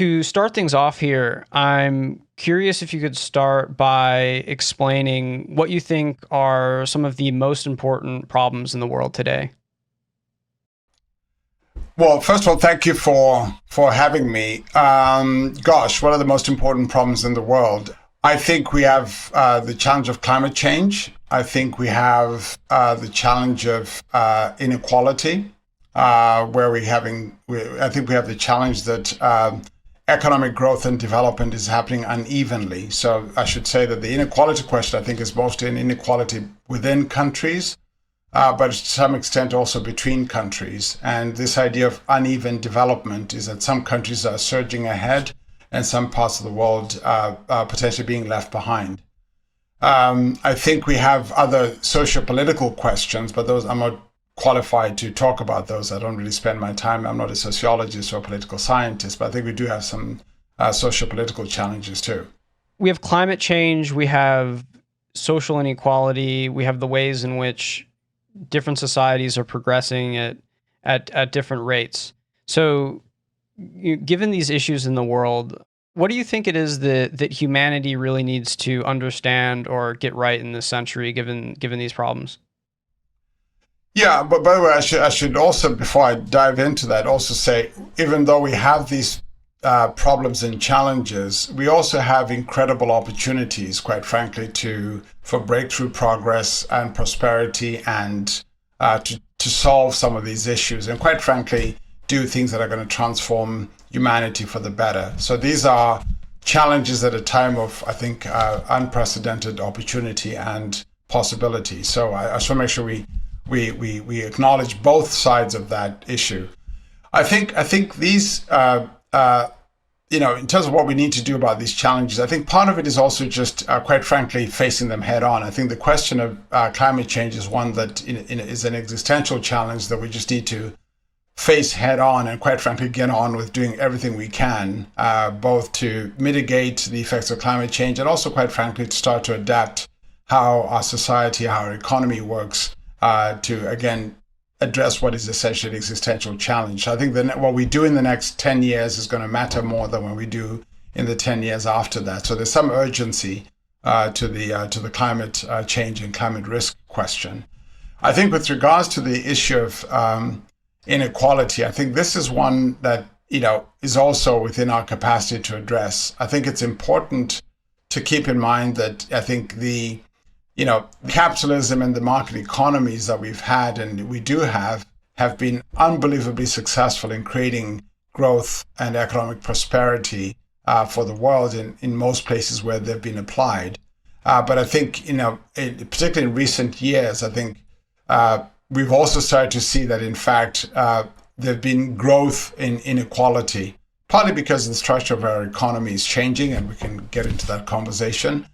To start things off here, I'm curious if you could start by explaining what you think are some of the most important problems in the world today. Well, first of all, thank you for having me. Gosh, what are the most important problems in the world? I think we have the challenge of climate change. I think we have the challenge of inequality, where I think we have the challenge that economic growth and development is happening unevenly. So I should say that the inequality question, I think, is mostly an inequality within countries, but to some extent also between countries. And this idea of uneven development is that some countries are surging ahead and some parts of the world are potentially being left behind. I think we have other socio-political questions, but those I'm not qualified to talk about those. I don't really spend my time. I'm not a sociologist or a political scientist, but I think we do have some socio-political challenges too. We have climate change, we have social inequality, we have the ways in which different societies are progressing at different rates. So, given these issues in the world, what do you think it is that humanity really needs to understand or get right in this century, given these problems? Yeah, but by the way, I should also, before I dive into that, also say, even though we have these problems and challenges, we also have incredible opportunities, quite frankly, for breakthrough progress and prosperity, and to solve some of these issues, and quite frankly, do things that are going to transform humanity for the better. So these are challenges at a time of, I think, unprecedented opportunity and possibility. So I just want to make sure we acknowledge both sides of that issue. I think these, in terms of what we need to do about these challenges, I think part of it is also just, quite frankly, facing them head on. I think the question of climate change is one that is an existential challenge that we just need to face head on and, quite frankly, get on with doing everything we can, both to mitigate the effects of climate change and also, quite frankly, to start to adapt how our society, how our economy works, to, again, address what is essentially an existential challenge. I think that what we do in the next 10 years is going to matter more than what we do in the 10 years after that. So there's some urgency to the climate change and climate risk question. I think with regards to the issue of inequality, I think this is one that is also within our capacity to address. I think it's important to keep in mind that I think the capitalism and the market economies that we've had and we do have been unbelievably successful in creating growth and economic prosperity for the world in most places where they've been applied. But I think, particularly in recent years, I think we've also started to see that, in fact, there's been growth in inequality, partly because the structure of our economy is changing, and we can get into that conversation.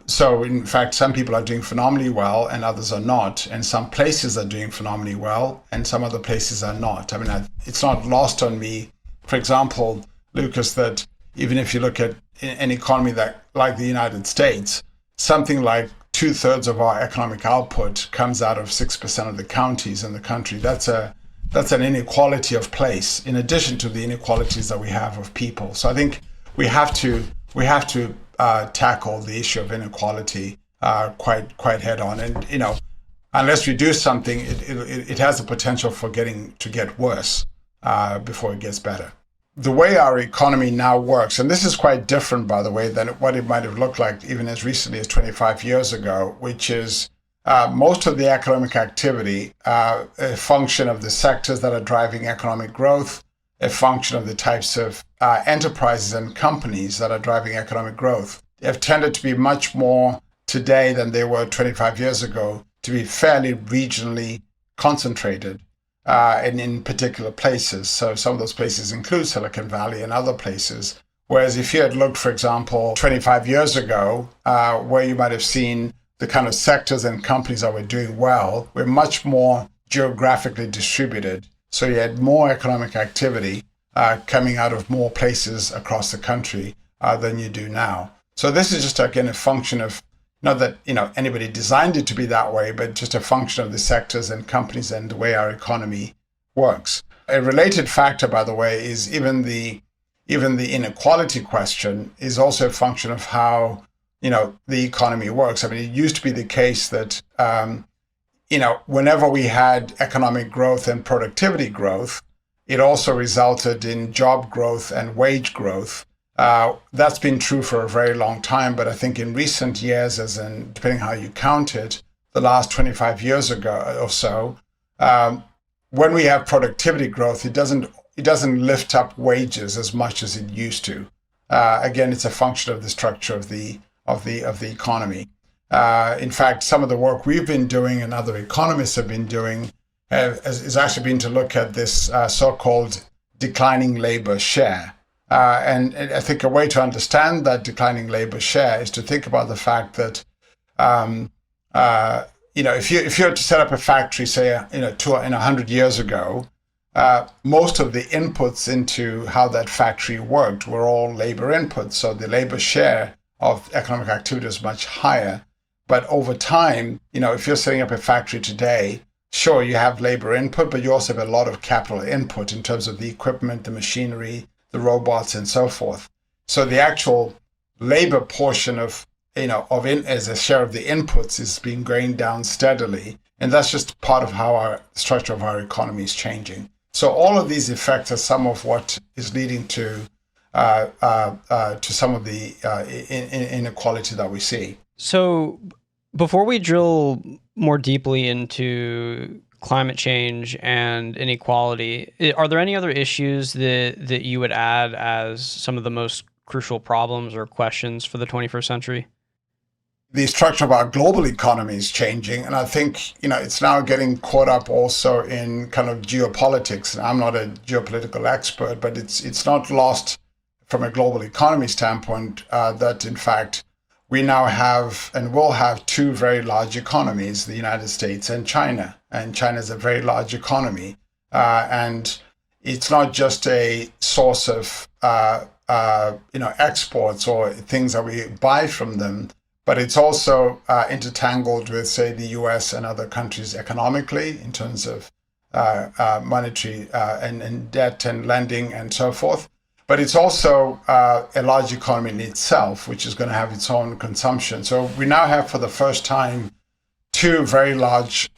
So, in fact, some people are doing phenomenally well and others are not. And some places are doing phenomenally well and some other places are not. I mean, it's not lost on me, for example, Lucas, that even if you look at an economy like the United States, something like 2/3 of our economic output comes out of 6% of the counties in the country. That's an inequality of place, in addition to the inequalities that we have of people. So I think we have to tackle the issue of inequality quite head on, and unless we do something, it has the potential for to get worse before it gets better. The way our economy now works, and this is quite different, by the way, than what it might have looked like even as recently as 25 years ago, which is most of the economic activity, a function of the sectors that are driving economic growth, a function of the types of enterprises and companies that are driving economic growth, have tended to be much more today than they were 25 years ago, to be fairly regionally concentrated and in particular places. So some of those places include Silicon Valley and other places. Whereas if you had looked, for example, 25 years ago, where you might have seen the kind of sectors and companies that were doing well, were much more geographically distributed. So you had more economic activity coming out of more places across the country than you do now. So this is just, again, a function of, not that anybody designed it to be that way, but just a function of the sectors and companies and the way our economy works. A related factor, by the way, is even the even the inequality question is also a function of how, the economy works. I mean, it used to be the case that, whenever we had economic growth and productivity growth, it also resulted in job growth and wage growth. That's been true for a very long time, but I think in recent years, depending how you count it, the last 25 years ago or so, when we have productivity growth, it doesn't lift up wages as much as it used to. Again, it's a function of the structure of the economy. In fact, some of the work we've been doing and other economists have been doing has actually been to look at this so-called declining labor share. And I think a way to understand that declining labor share is to think about the fact that, if you were to set up a factory, say, 100 years ago, most of the inputs into how that factory worked were all labor inputs. So the labor share of economic activity is much higher. But over time, if you're setting up a factory today, sure, you have labor input, but you also have a lot of capital input in terms of the equipment, the machinery, the robots, and so forth. So the actual labor portion as a share of the inputs is being going down steadily. And that's just part of how our structure of our economy is changing. So all of these effects are some of what is leading to some of the inequality that we see. So before we drill more deeply into climate change and inequality, are there any other issues that you would add as some of the most crucial problems or questions for the 21st century? The structure of our global economy is changing, and I think it's now getting caught up also in kind of geopolitics. And I'm not a geopolitical expert, but it's not lost from a global economy standpoint that in fact we now have and will have two very large economies, the United States and China. And China is a very large economy, and it's not just a source of exports or things that we buy from them, but it's also intertangled with, say, the US and other countries economically in terms of monetary and debt and lending and so forth. But it's also a large economy in itself, which is going to have its own consumption. So we now have, for the first time, two very large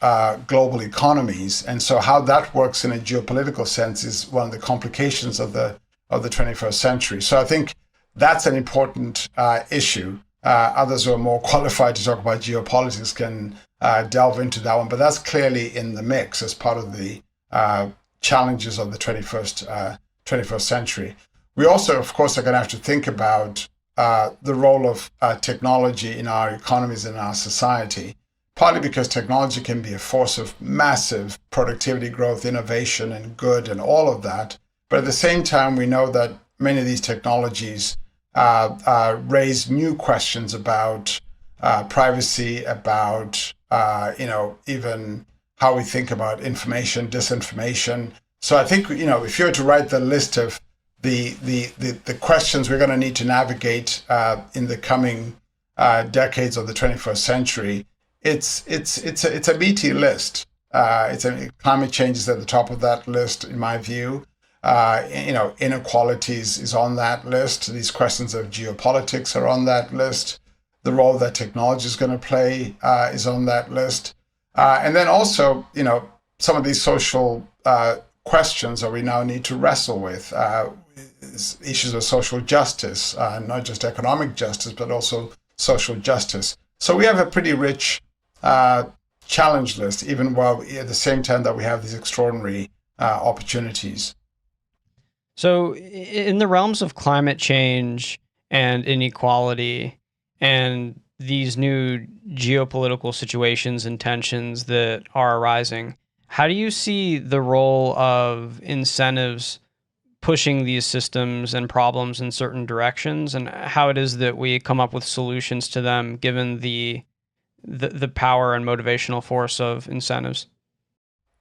global economies. And so how that works in a geopolitical sense is one of the complications of the 21st century. So I think that's an important issue. Others who are more qualified to talk about geopolitics can delve into that one, but that's clearly in the mix as part of the challenges of the 21st century. We also, of course, are going to have to think about the role of technology in our economies and our society, partly because technology can be a force of massive productivity growth, innovation, and good, and all of that. But at the same time, we know that many of these technologies raise new questions about privacy, about even how we think about information, disinformation. So I think if you were to write the list of the questions we're going to need to navigate in the coming decades of the 21st century, it's a meaty list. Climate change is at the top of that list, in my view. Inequalities is on that list. These questions of geopolitics are on that list. The role that technology is going to play is on that list. And then also, some of these social questions that we now need to wrestle with, issues of social justice, not just economic justice, but also social justice. So we have a pretty rich challenge list, even while at the same time that we have these extraordinary opportunities. So in the realms of climate change and inequality and these new geopolitical situations and tensions that are arising, how do you see the role of incentives pushing these systems and problems in certain directions, and how it is that we come up with solutions to them given the power and motivational force of incentives?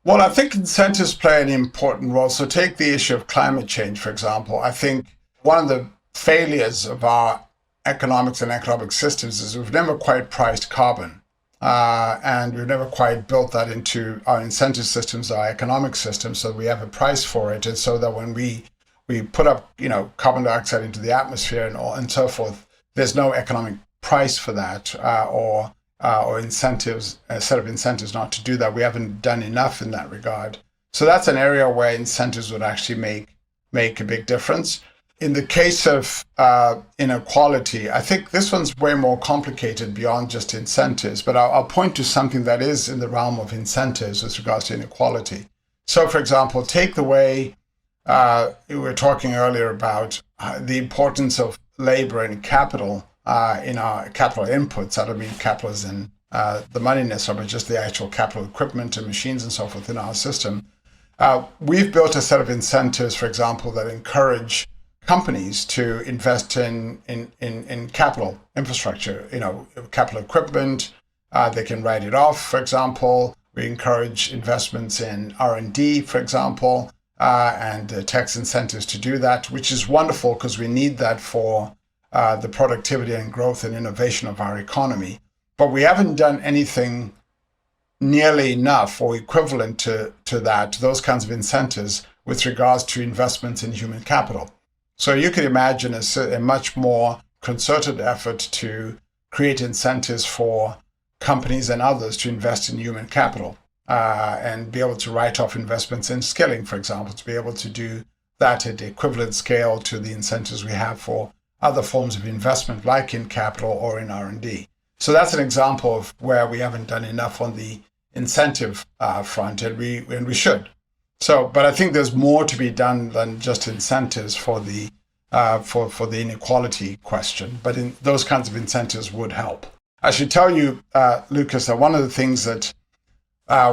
Well, I think incentives play an important role. So take the issue of climate change, for example. I think one of the failures of our economics and economic systems is we've never quite priced carbon. And we've never quite built that into our incentive systems, our economic systems, so we have a price for it. And so that when we we put up, carbon dioxide into the atmosphere and so forth. There's no economic price for that, or incentives, a set of incentives not to do that. We haven't done enough in that regard. So that's an area where incentives would actually make a big difference. In the case of inequality, I think this one's way more complicated beyond just incentives, but I'll point to something that is in the realm of incentives with regards to inequality. So, for example, take the way we were talking earlier about the importance of labor and capital in our capital inputs. I don't mean capital as in the moneyness of it, just the actual capital equipment and machines and so forth in our system. We've built a set of incentives, for example, that encourage companies to invest in capital infrastructure, capital equipment. They can write it off, for example. We encourage investments in R&D, for example, and tax incentives to do that, which is wonderful because we need that for the productivity and growth and innovation of our economy. But we haven't done anything nearly enough or equivalent to those kinds of incentives with regards to investments in human capital. So you could imagine a much more concerted effort to create incentives for companies and others to invest in human capital and be able to write off investments in skilling, for example, to be able to do that at equivalent scale to the incentives we have for other forms of investment, like in capital or in R&D. So that's an example of where we haven't done enough on the incentive front, and we should. So, but I think there's more to be done than just incentives for the inequality question. But those kinds of incentives would help. I should tell you, Lucas, that one of the things that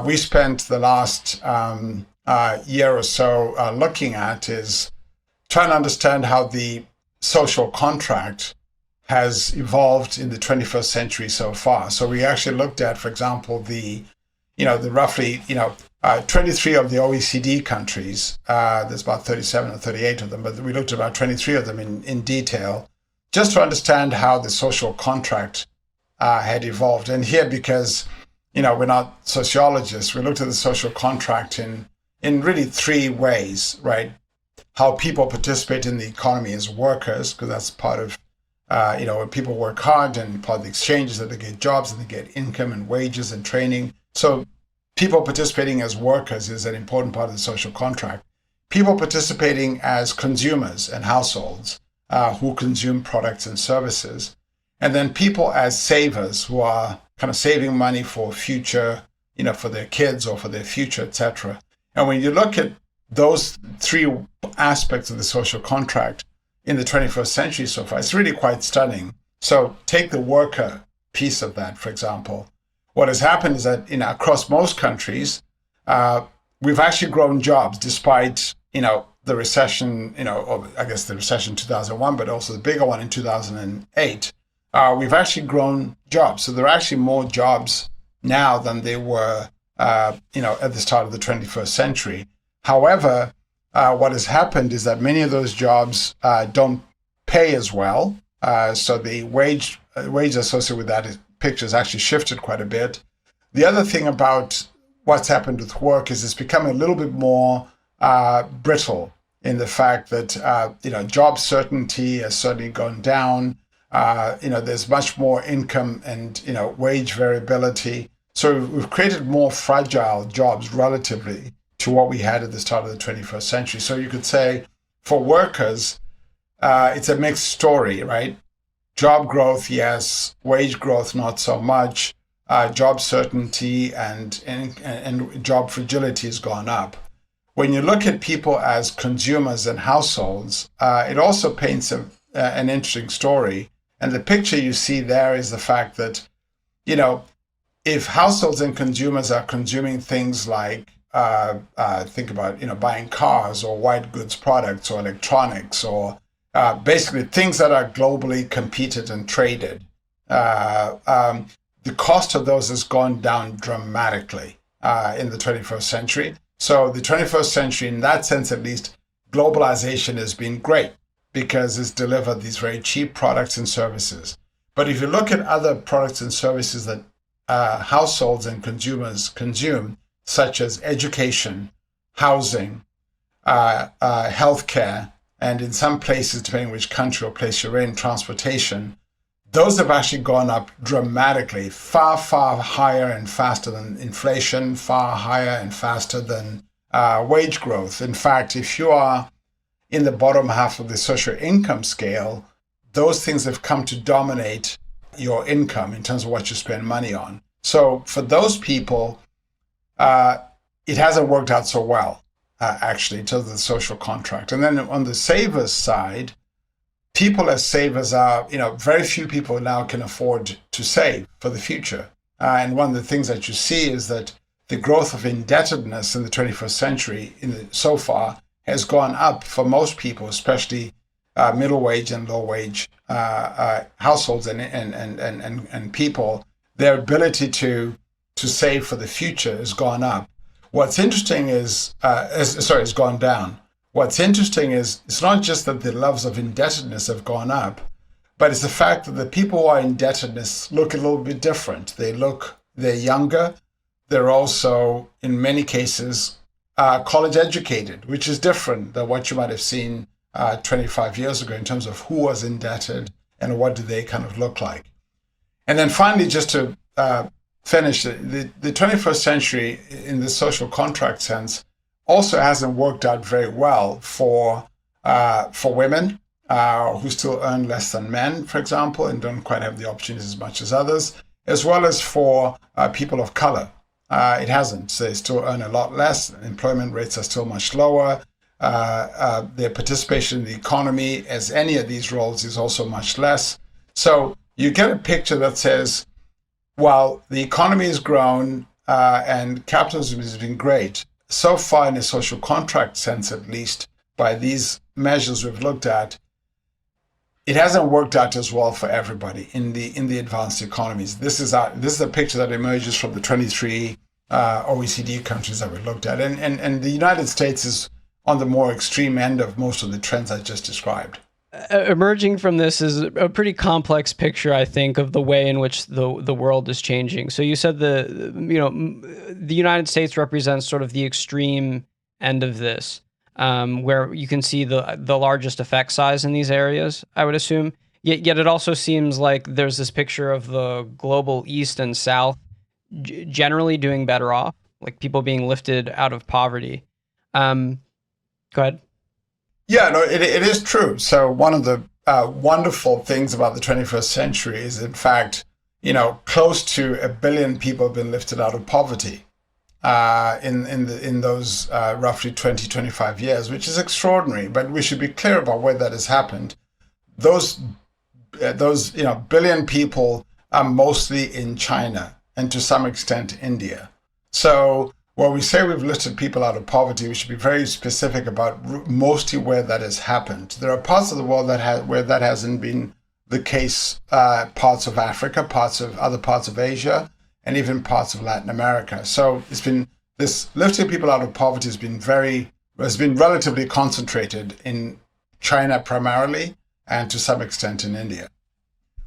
we spent the last year or so looking at is trying to understand how the social contract has evolved in the 21st century so far. So we actually looked at, for example, the roughly 23 of the OECD countries. There's about 37 or 38 of them, but we looked at about 23 of them in detail, just to understand how the social contract had evolved. And here, because we're not sociologists, we looked at the social contract in really three ways, right? How people participate in the economy as workers, because that's part of when people work hard, and part of the exchange is that they get jobs and they get income and wages and training. So people participating as workers is an important part of the social contract. People participating as consumers and households who consume products and services. And then people as savers who are kind of saving money for future, for their kids or for their future, etc. And when you look at those three aspects of the social contract in the 21st century so far, it's really quite stunning. So take the worker piece of that, for example. What has happened is that across most countries, we've actually grown jobs despite the recession, or I guess the recession in 2001, but also the bigger one in 2008. We've actually grown jobs, so there are actually more jobs now than there were, at the start of the 21st century. However, what has happened is that many of those jobs don't pay as well, so the wage associated with that picture has actually shifted quite a bit. The other thing about what's happened with work is it's become a little bit more brittle in the fact that job certainty has certainly gone down. There's much more income and wage variability. So we've created more fragile jobs relatively to what we had at the start of the 21st century. So you could say for workers, it's a mixed story, right? Job growth, yes. Wage growth, not so much. Job certainty and job fragility has gone up. When you look at people as consumers and households, it also paints an interesting story. And the picture you see there is the fact that, if households and consumers are consuming things like, think about, buying cars or white goods products or electronics or basically things that are globally competed and traded, the cost of those has gone down dramatically in the 21st century. So the 21st century, in that sense at least, globalization has been great because it's delivered these very cheap products and services. But if you look at other products and services that households and consumers consume, such as education, housing, healthcare, and in some places, depending which country or place you're in, transportation, those have actually gone up dramatically, far, far higher and faster than inflation, far higher and faster than wage growth. In fact, if you are in the bottom half of the social income scale, those things have come to dominate your income in terms of what you spend money on. So for those people, it hasn't worked out so well, actually, in terms of the social contract. And then on the savers side, people as savers are, very few people now can afford to save for the future. And one of the things that you see is that the growth of indebtedness in the 21st century so far has gone up for most people, especially middle wage and low wage households and people. Their ability to save for the future has gone up. What's interesting is, it's gone down. What's interesting is it's not just that the levels of indebtedness have gone up, but it's the fact that the people who are in indebtedness look a little bit different. They're younger. They're also, in many cases, college educated, which is different than what you might have seen 25 years ago in terms of who was indebted and what do they kind of look like. And then finally, just to finish, the 21st century in the social contract sense also hasn't worked out very well for women who still earn less than men, for example, and don't quite have the opportunities as much as others, as well as for people of color. It hasn't. So they still earn a lot less. Employment rates are still much lower. Their participation in the economy as any of these roles is also much less. So you get a picture that says, while the economy has grown and capitalism has been great, so far in a social contract sense, at least, by these measures we've looked at, it hasn't worked out as well for everybody in the advanced economies. This is a picture that emerges from the 23 OECD countries that we looked at. And the United States is on the more extreme end of most of the trends I just described. Emerging from this is a pretty complex picture, I think, of the way in which the world is changing. So you said the United States represents sort of the extreme end of this, where you can see the largest effect size in these areas, I would assume. Yet it also seems like there's this picture of the global East and South generally doing better off, like people being lifted out of poverty. Go ahead. Yeah, no, it is true. So one of the wonderful things about the 21st century is, in fact, close to 1 billion people have been lifted out of poverty in those roughly 25 years, which is extraordinary. But we should be clear about where that has happened. Those billion people are mostly in China and to some extent India. So when we say we've lifted people out of poverty, we should be very specific about mostly where that has happened. There are parts of the world where that hasn't been the case, parts of Africa, other parts of Asia, and even parts of Latin America. So it's been this lifting people out of poverty has been relatively concentrated in China primarily, and to some extent in India.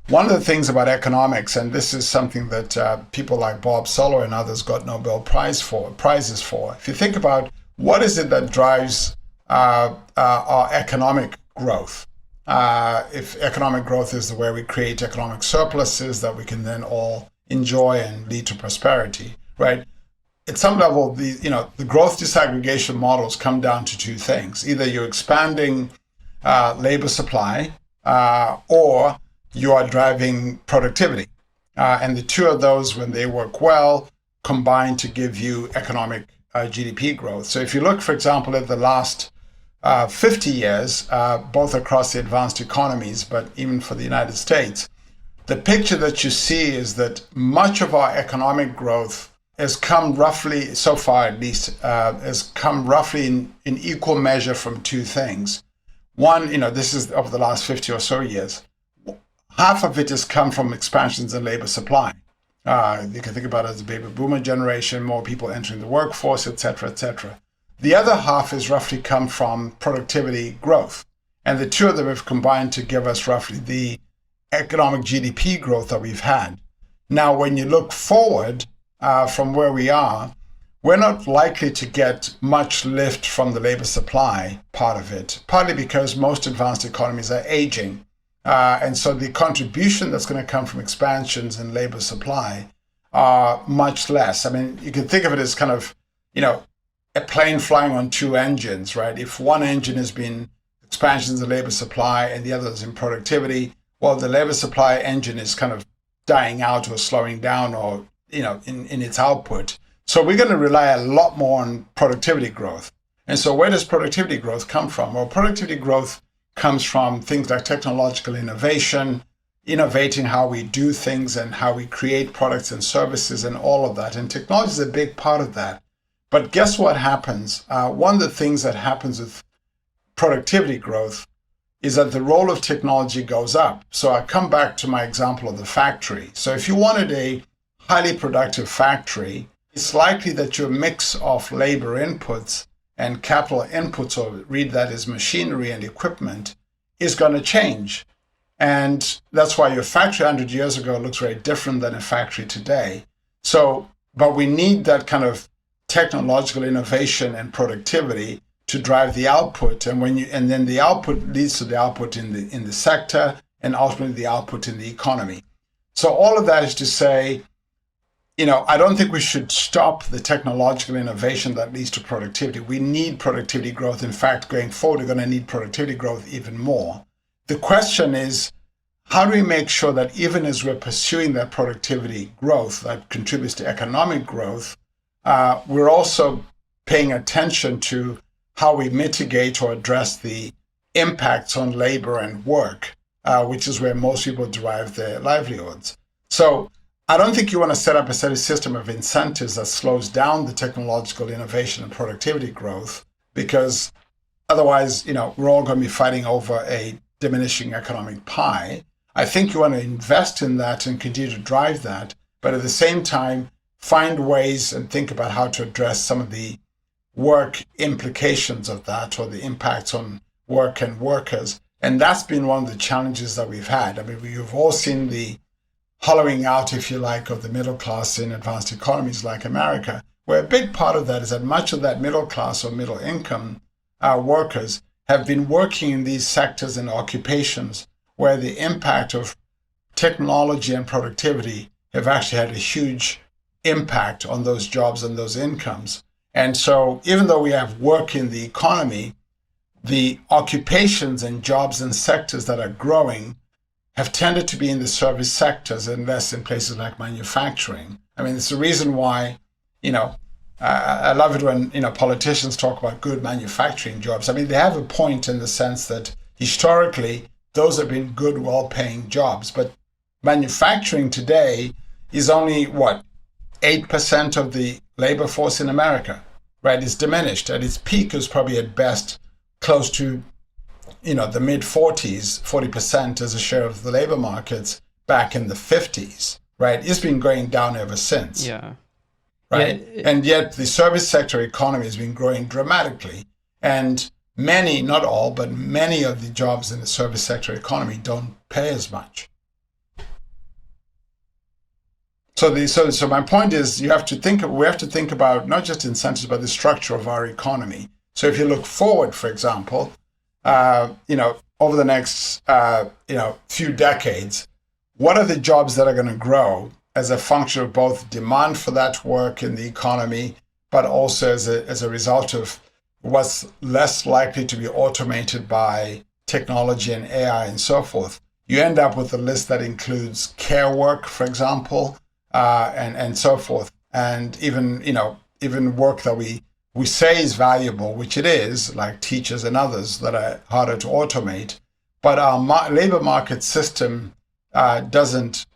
One of the things about economics, and this is something that people like Bob Solow and others got Nobel prizes for. If you think about what is it that drives our economic growth, if economic growth is the way we create economic surpluses that we can then all enjoy and lead to prosperity, right? At some level, the growth disaggregation models come down to two things: either you're expanding labor supply, or you are driving productivity. And the two of those, when they work well, combine to give you economic GDP growth. So if you look, for example, at the last 50 years, both across the advanced economies, but even for the United States, the picture that you see is that much of our economic growth has come roughly, so far at least, has come roughly in equal measure from two things. One, this is over the last 50 or so years. Half of it has come from expansions in labor supply. You can think about it as a baby boomer generation, more people entering the workforce, et cetera, et cetera. The other half has roughly come from productivity growth. And the two of them have combined to give us roughly the economic GDP growth that we've had. Now, when you look forward from where we are, we're not likely to get much lift from the labor supply part of it, partly because most advanced economies are aging. And so the contribution that's going to come from expansions in labor supply are much less. I mean, you can think of it as kind of, a plane flying on two engines, right? If one engine has been expansions in labor supply and the other is in productivity, well, the labor supply engine is kind of dying out or slowing down or, in its output. So we're going to rely a lot more on productivity growth. And so where does productivity growth come from? Well, productivity growth comes from things like technological innovation, innovating how we do things and how we create products and services and all of that. And technology is a big part of that. But guess what happens? One of the things that happens with productivity growth is that the role of technology goes up. So I come back to my example of the factory. So if you wanted a highly productive factory, it's likely that your mix of labor inputs and capital inputs, or read that as machinery and equipment, is going to change. And that's why your factory 100 years ago looks very different than a factory today. So, but we need that kind of technological innovation and productivity to drive the output, and then the output leads to the output in the sector, and ultimately the output in the economy. So all of that is to say, I don't think we should stop the technological innovation that leads to productivity. We need productivity growth. In fact, going forward, we're going to need productivity growth even more. The question is, how do we make sure that even as we're pursuing that productivity growth that contributes to economic growth, we're also paying attention to how we mitigate or address the impacts on labor and work, which is where most people derive their livelihoods. So I don't think you want to set up a system of incentives that slows down the technological innovation and productivity growth, because otherwise, we're all going to be fighting over a diminishing economic pie. I think you want to invest in that and continue to drive that, but at the same time, find ways and think about how to address some of the work implications of that, or the impacts on work and workers. And that's been one of the challenges that we've had. I mean, you've all seen the hollowing out, if you like, of the middle class in advanced economies like America, where a big part of that is that much of that middle class or middle income workers have been working in these sectors and occupations where the impact of technology and productivity have actually had a huge impact on those jobs and those incomes. And so even though we have work in the economy, the occupations and jobs and sectors that are growing have tended to be in the service sectors and less in places like manufacturing. I mean, it's the reason why, I love it when, politicians talk about good manufacturing jobs. I mean, they have a point in the sense that historically, those have been good, well-paying jobs. But manufacturing today is only, 8% of the labor force in America, right? It's diminished. At its peak, it was probably at best close to, the mid-40s, 40% as a share of the labor markets back in the 50s, right? It's been going down ever since. Yeah. Right. Yeah, and yet the service sector economy has been growing dramatically. And many, not all, but many of the jobs in the service sector economy don't pay as much. So my point is, we have to think about not just incentives, but the structure of our economy. So if you look forward, for example, over the next, few decades, what are the jobs that are going to grow as a function of both demand for that work in the economy, but also as a result of what's less likely to be automated by technology and AI and so forth? You end up with a list that includes care work, for example, and so forth, and even work that we say is valuable, which it is, like teachers and others that are harder to automate. But our labor market system doesn't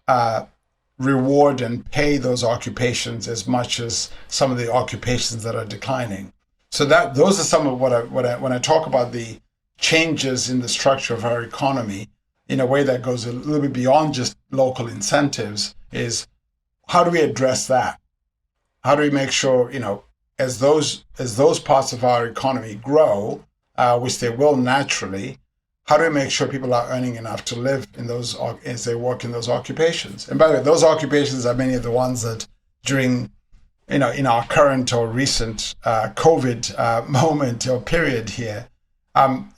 reward and pay those occupations as much as some of the occupations that are declining. So those are some of when I talk about the changes in the structure of our economy in a way that goes a little bit beyond just local incentives, is how do we address that? How do we make sure, as those parts of our economy grow, which they will naturally, how do we make sure people are earning enough to live in those as they work in those occupations? And by the way, those occupations are many of the ones that during in our current or recent COVID moment or period here,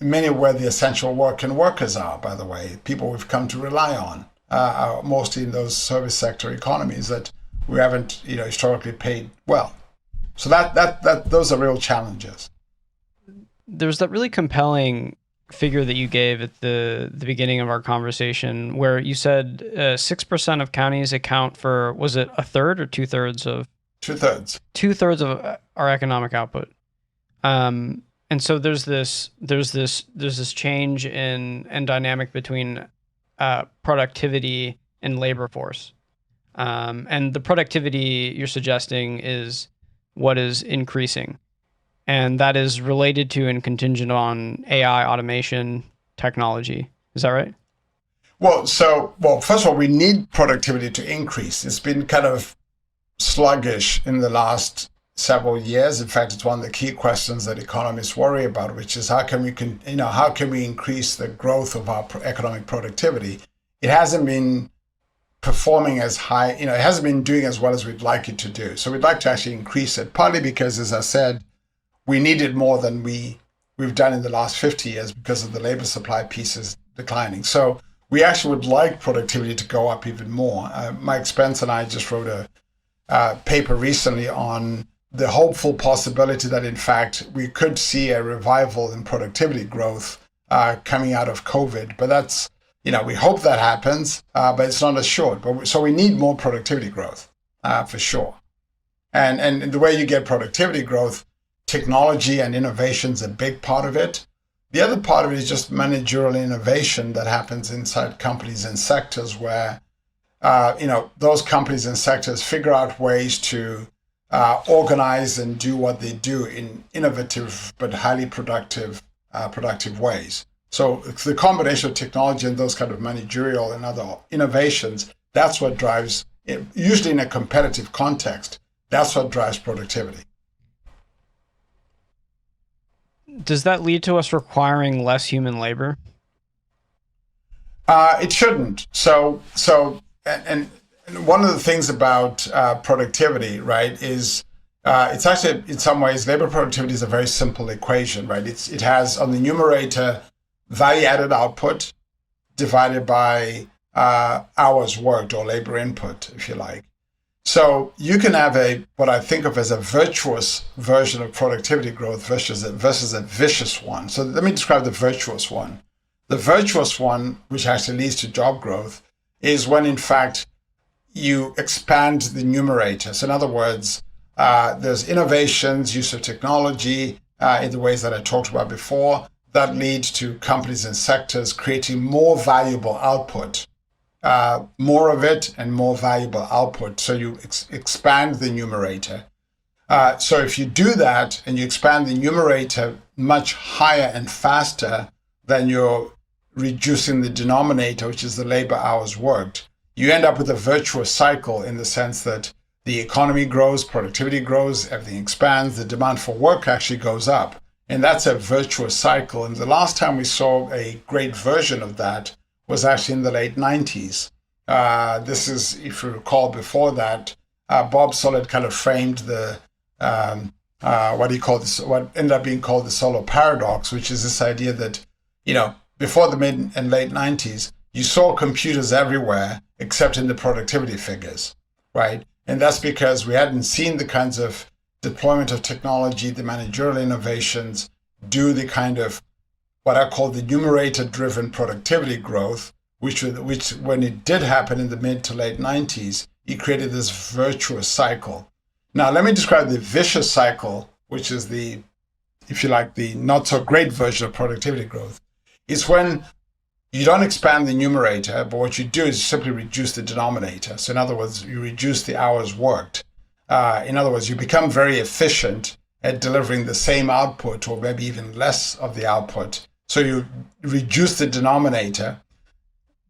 many where the essential work and workers are, by the way, people we've come to rely on, are mostly in those service sector economies that we haven't, historically paid well. So that those are real challenges. There's that really compelling figure that you gave at the beginning of our conversation where you said 6% of counties account for, was it a third or two-thirds of? Two-thirds. Two-thirds of our economic output. And so there's this change in dynamic between productivity and labor force. And the productivity you're suggesting is what is increasing. And that is related to and contingent on AI, automation, technology. Is that right? Well, first of all, we need productivity to increase. It's been kind of sluggish in the last several years. In fact, it's one of the key questions that economists worry about, which is how can we increase the growth of our economic productivity? It hasn't been performing as high, it hasn't been doing as well as we'd like it to do. So we'd like to actually increase it, partly because, as I said, we need it more than we've done in the last 50 years because of the labor supply pieces declining. So we actually would like productivity to go up even more. Mike Spence and I just wrote a paper recently on the hopeful possibility that, in fact, we could see a revival in productivity growth coming out of COVID. But that's, we hope that happens, but it's not assured. So we need more productivity growth for sure. And the way you get productivity growth, technology and innovation is a big part of it. The other part of it is just managerial innovation that happens inside companies and sectors where, those companies and sectors figure out ways to organize and do what they do in innovative but highly productive ways. So it's the combination of technology and those kind of managerial and other innovations, that's what drives, usually in a competitive context, that's what drives productivity. Does that lead to us requiring less human labor? It shouldn't. So and one of the things about productivity, right, is it's actually, in some ways, labor productivity is a very simple equation, right? It has on the numerator value-added output divided by hours worked or labor input, if you like. So you can have what I think of as a virtuous version of productivity growth versus a vicious one. So let me describe the virtuous one. The virtuous one, which actually leads to job growth, is when, in fact, you expand the numerator. So in other words, there's innovations, use of technology in the ways that I talked about before, that lead to companies and sectors creating more valuable output. More of it and more valuable output. So you expand the numerator. So if you do that and you expand the numerator much higher and faster than you're reducing the denominator, which is the labor hours worked, you end up with a virtuous cycle in the sense that the economy grows, productivity grows, everything expands, the demand for work actually goes up. And that's a virtuous cycle. And the last time we saw a great version of that was actually in the late 90s. This is, if you recall, before that, Bob Solid kind of framed the, what ended up being called the Solow paradox, which is this idea that, before the mid and late 90s, you saw computers everywhere except in the productivity figures, right? And that's because we hadn't seen the kinds of deployment of technology, the managerial innovations, do the kind of what I call the numerator-driven productivity growth, which when it did happen in the mid to late 90s, it created this virtuous cycle. Now, let me describe the vicious cycle, which is the, if you like, the not so great version of productivity growth. It's when you don't expand the numerator, but what you do is simply reduce the denominator. So in other words, you reduce the hours worked. In other words, you become very efficient at delivering the same output or maybe even less of the output. So you reduce the denominator.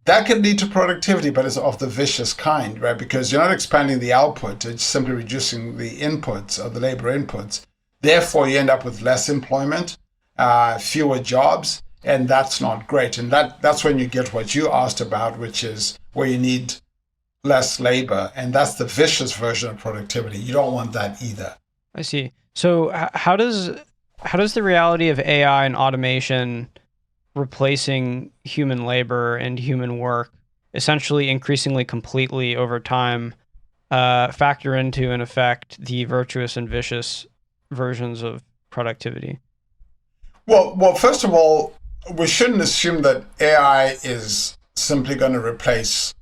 That can lead to productivity, but it's of the vicious kind, right? Because you're not expanding the output, it's simply reducing the inputs or the labor inputs. Therefore, you end up with less employment, fewer jobs, and that's not great. And that's when you get what you asked about, which is where you need less labor, and that's the vicious version of productivity. You don't want that either. I see. So how does the reality of AI and automation replacing human labor and human work, essentially increasingly completely over time, factor into and affect the virtuous and vicious versions of productivity? Well, first of all, we shouldn't assume that AI is simply going to replace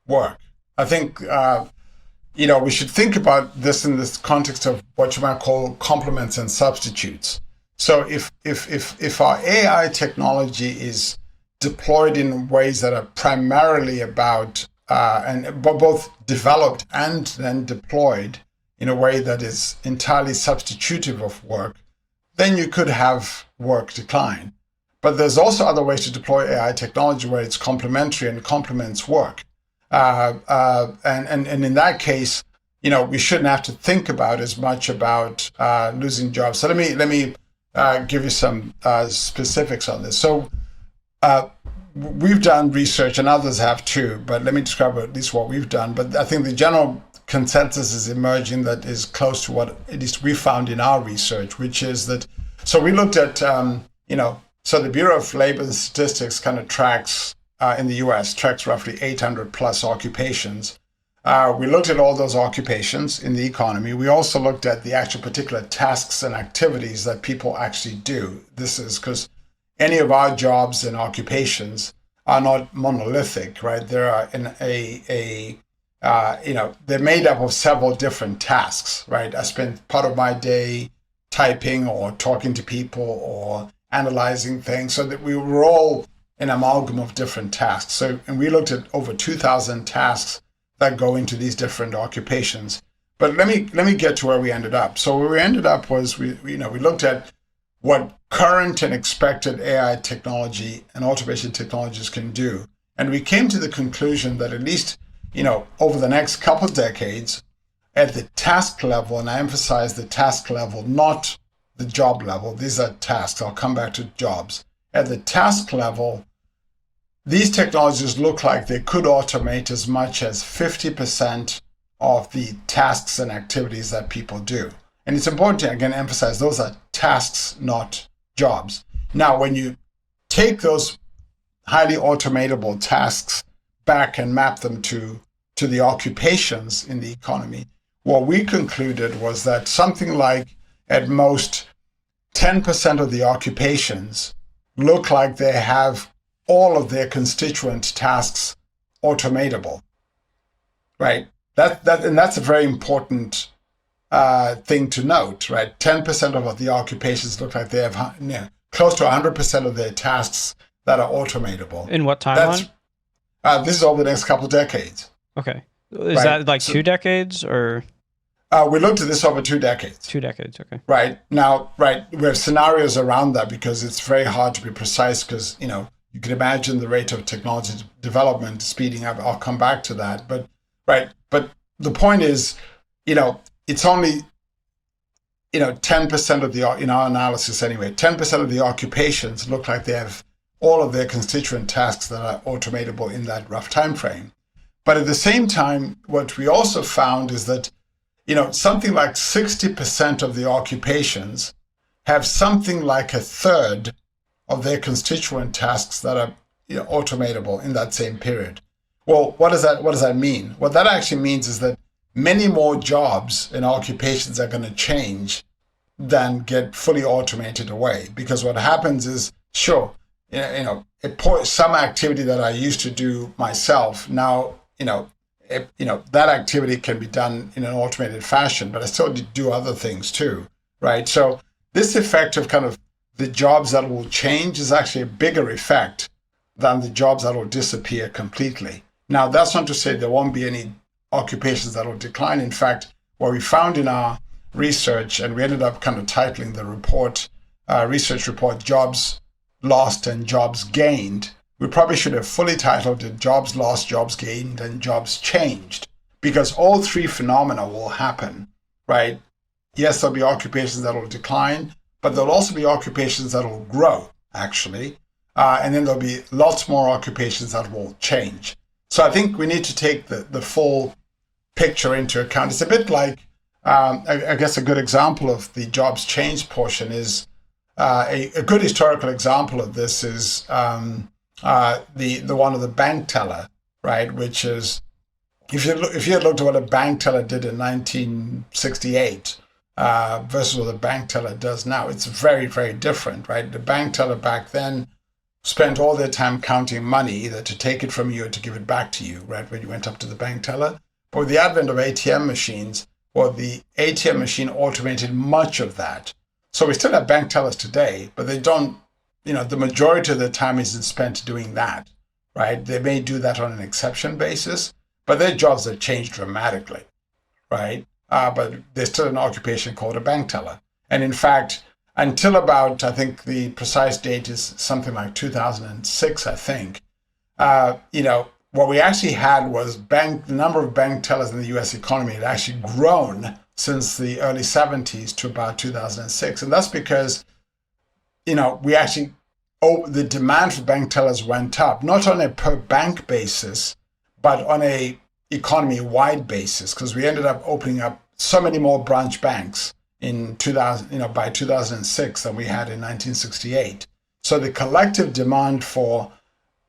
work. I think we should think about this in this context of what you might call complements and substitutes. So if our AI technology is deployed in ways that are primarily about and both developed and then deployed in a way that is entirely substitutive of work, then you could have work decline. But there's also other ways to deploy AI technology where it's complementary and complements work. And in that case, we shouldn't have to think about as much about losing jobs. So let me give you some specifics on this. So we've done research, and others have too, but let me describe at least what we've done. But I think the general consensus is emerging that is close to what at least we found in our research, which is that, so we looked at, so the Bureau of Labor and Statistics kind of tracks, in the US, tracks roughly 800 plus occupations. We looked at all those occupations in the economy. We also looked at the actual particular tasks and activities that people actually do. This is because any of our jobs and occupations are not monolithic, right? There are they're made up of several different tasks, right? I spend part of my day typing or talking to people or analyzing things, so that we were all an amalgam of different tasks. So, and we looked at over 2,000 tasks that go into these different occupations. But let me get to where we ended up. So where we ended up was we looked at what current and expected AI technology and automation technologies can do. And we came to the conclusion that at least, over the next couple of decades, at the task level, and I emphasize the task level, not the job level. These are tasks. I'll come back to jobs. At the task level, these technologies look like they could automate as much as 50% of the tasks and activities that people do. And it's important to, again, emphasize those are tasks, not jobs. Now, when you take those highly automatable tasks back and map them to the occupations in the economy, what we concluded was that something like, at most, 10% of the occupations look like they have all of their constituent tasks automatable, right? And that's a very important thing to note, right? 10% of the occupations look like they have close to 100% of their tasks that are automatable. In what timeline? This is over the next couple of decades. Okay. Is that like 2 decades or? We looked at this over 2 decades. 2 decades, okay. Right. Now, we have scenarios around that because it's very hard to be precise because, you can imagine the rate of technology development speeding up. I'll come back to that. But the point is, it's only, 10% of in our analysis anyway, 10% of the occupations look like they have all of their constituent tasks that are automatable in that rough time frame. But at the same time, what we also found is that, something like 60% of the occupations have something like a third of their constituent tasks that are automatable in that same period. Well, what does that mean? What that actually means is that many more jobs and occupations are going to change than get fully automated away. Because what happens is, sure, some activity that I used to do myself now, that activity can be done in an automated fashion, but I still do other things too, right? So this effect of kind of the jobs that will change is actually a bigger effect than the jobs that will disappear completely. Now, that's not to say there won't be any occupations that will decline. In fact, what we found in our research, and we ended up kind of titling the report, research report, Jobs Lost and Jobs Gained. We probably should have fully titled it Jobs Lost, Jobs Gained, and Jobs Changed, because all three phenomena will happen, right? Yes, there'll be occupations that will decline, but there'll also be occupations that will grow, actually. And then there'll be lots more occupations that will change. So I think we need to take the full picture into account. It's a bit like, I guess a good example of the jobs change portion is a good historical example of this is the one of the bank teller, right? Which is if you had looked at what a bank teller did in 1968 versus what a bank teller does now, it's very, very different, right? The bank teller back then spent all their time counting money, either to take it from you or to give it back to you, right, when you went up to the bank teller. But with the advent of ATM machines, well, the ATM machine automated much of that. So we still have bank tellers today, but they don't, the majority of their time isn't spent doing that, right? They may do that on an exception basis, but their jobs have changed dramatically, right? But there's still an occupation called a bank teller. And in fact, until about, I think the precise date is something like 2006, I think, what we actually had was the number of bank tellers in the US economy had actually grown since the early 70s to about 2006. And that's because, the demand for bank tellers went up, not on a per bank basis, but on a economy-wide basis, because we ended up opening up so many more branch banks in 2000, by 2006 than we had in 1968. So the collective demand for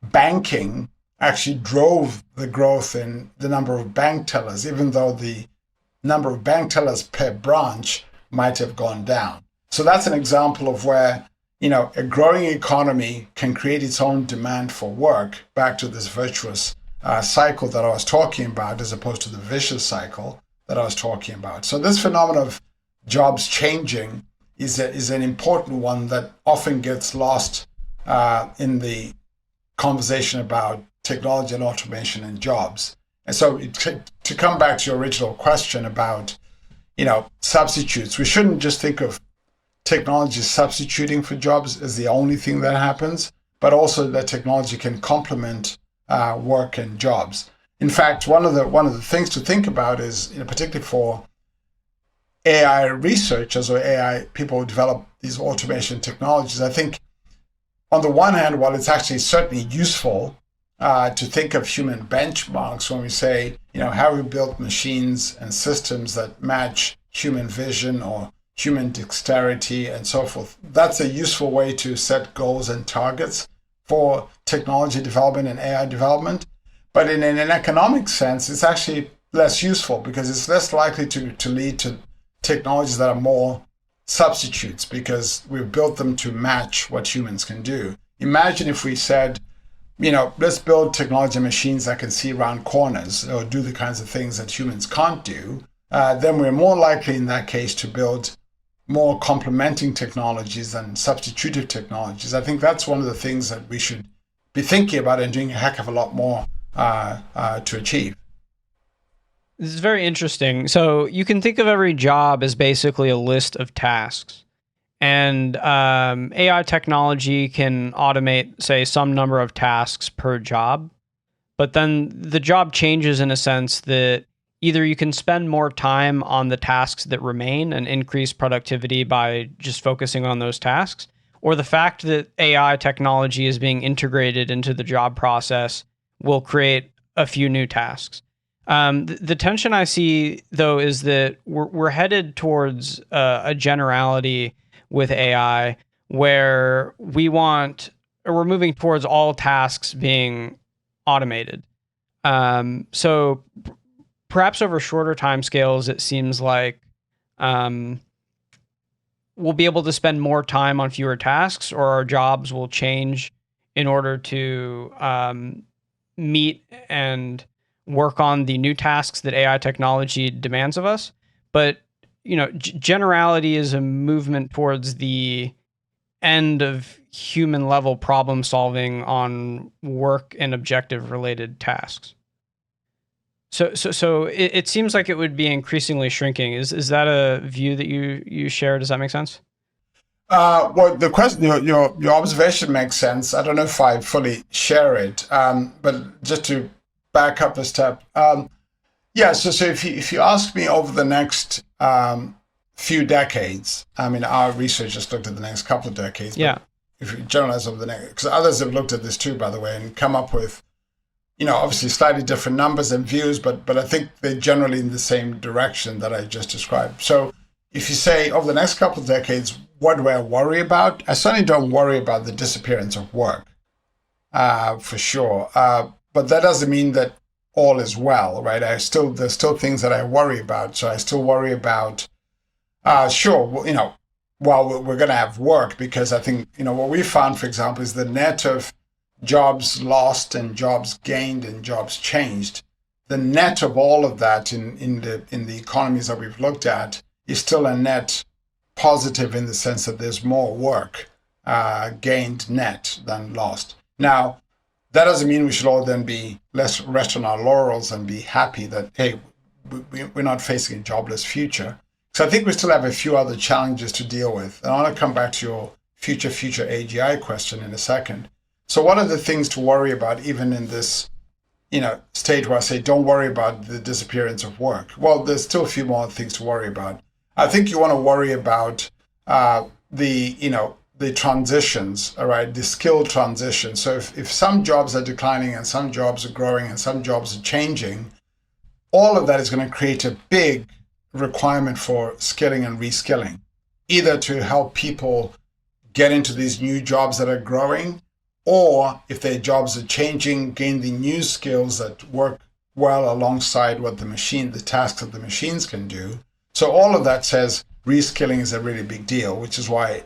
banking actually drove the growth in the number of bank tellers, even though the number of bank tellers per branch might have gone down. So that's an example of where, a growing economy can create its own demand for work, back to this virtuous cycle that I was talking about, as opposed to the vicious cycle that I was talking about. So this phenomenon of jobs changing is an important one that often gets lost in the conversation about technology and automation and jobs. And so to come back to your original question about, substitutes, we shouldn't just think of technology substituting for jobs as the only thing that happens, but also that technology can complement work and jobs. In fact, one of the things to think about is, particularly for AI researchers or AI people who develop these automation technologies, I think on the one hand, while it's actually certainly useful to think of human benchmarks when we say, have we built machines and systems that match human vision or human dexterity and so forth, that's a useful way to set goals and targets for technology development and AI development. But in an economic sense, it's actually less useful because it's less likely to lead to technologies that are more substitutes because we've built them to match what humans can do. Imagine if we said, let's build technology machines that can see around corners or do the kinds of things that humans can't do. Then we're more likely in that case to build more complementing technologies than substitutive technologies. I think that's one of the things that we should be thinking about and doing a heck of a lot more to achieve. This is very interesting. So you can think of every job as basically a list of tasks. And AI technology can automate, say, some number of tasks per job. But then the job changes in a sense that either you can spend more time on the tasks that remain and increase productivity by just focusing on those tasks, or the fact that AI technology is being integrated into the job process will create a few new tasks. The tension I see, though, is that we're headed towards a generality with AI where we're moving towards all tasks being automated. So perhaps over shorter timescales, it seems like we'll be able to spend more time on fewer tasks, or our jobs will change in order to meet and work on the new tasks that AI technology demands of us. But generality is a movement towards the end of human level problem solving on work and objective related tasks. So it seems like it would be increasingly shrinking. Is that a view that you share? Does that make sense? Well, the question, your observation makes sense. I don't know if I fully share it, but just to back up a step, So if you ask me over the next few decades, our research just looked at the next couple of decades. Yeah. If you generalize over the next, because others have looked at this too, by the way, and come up with, obviously slightly different numbers and views, but I think they're generally in the same direction that I just described. So if you say over the next couple of decades, what do I worry about? I certainly don't worry about the disappearance of work, for sure. But that doesn't mean that all is well, right? There's still things that I worry about. So I still worry about, sure, while we're going to have work, because I think, what we found, for example, is the net of jobs lost and jobs gained and jobs changed. The net of all of that in the economies that we've looked at is still a net positive in the sense that there's more work gained net than lost. Now, that doesn't mean we should all then be less rest on our laurels and be happy that, hey, we're not facing a jobless future. So I think we still have a few other challenges to deal with. And I want to come back to your future AGI question in a second. So what are the things to worry about even in this, stage where I say don't worry about the disappearance of work? Well, there's still a few more things to worry about. I think you want to worry about the transitions, all right, the skill transition. So if some jobs are declining and some jobs are growing and some jobs are changing, all of that is going to create a big requirement for skilling and reskilling, either to help people get into these new jobs that are growing, or if their jobs are changing, gain the new skills that work well alongside what the tasks that the machines can do. So all of that says reskilling is a really big deal, which is why,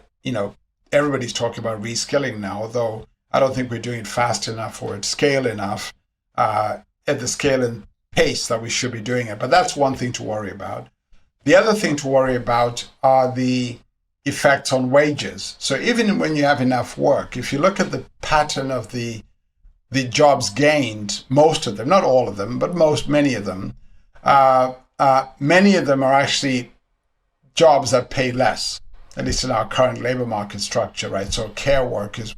everybody's talking about reskilling now, although I don't think we're doing it fast enough or at scale enough, at the scale and pace that we should be doing it. But that's one thing to worry about. The other thing to worry about are the effects on wages. So even when you have enough work, if you look at the pattern of the jobs gained, most of them, not all of them, but many of them are actually jobs that pay less, at least in our current labor market structure, right? So care work is,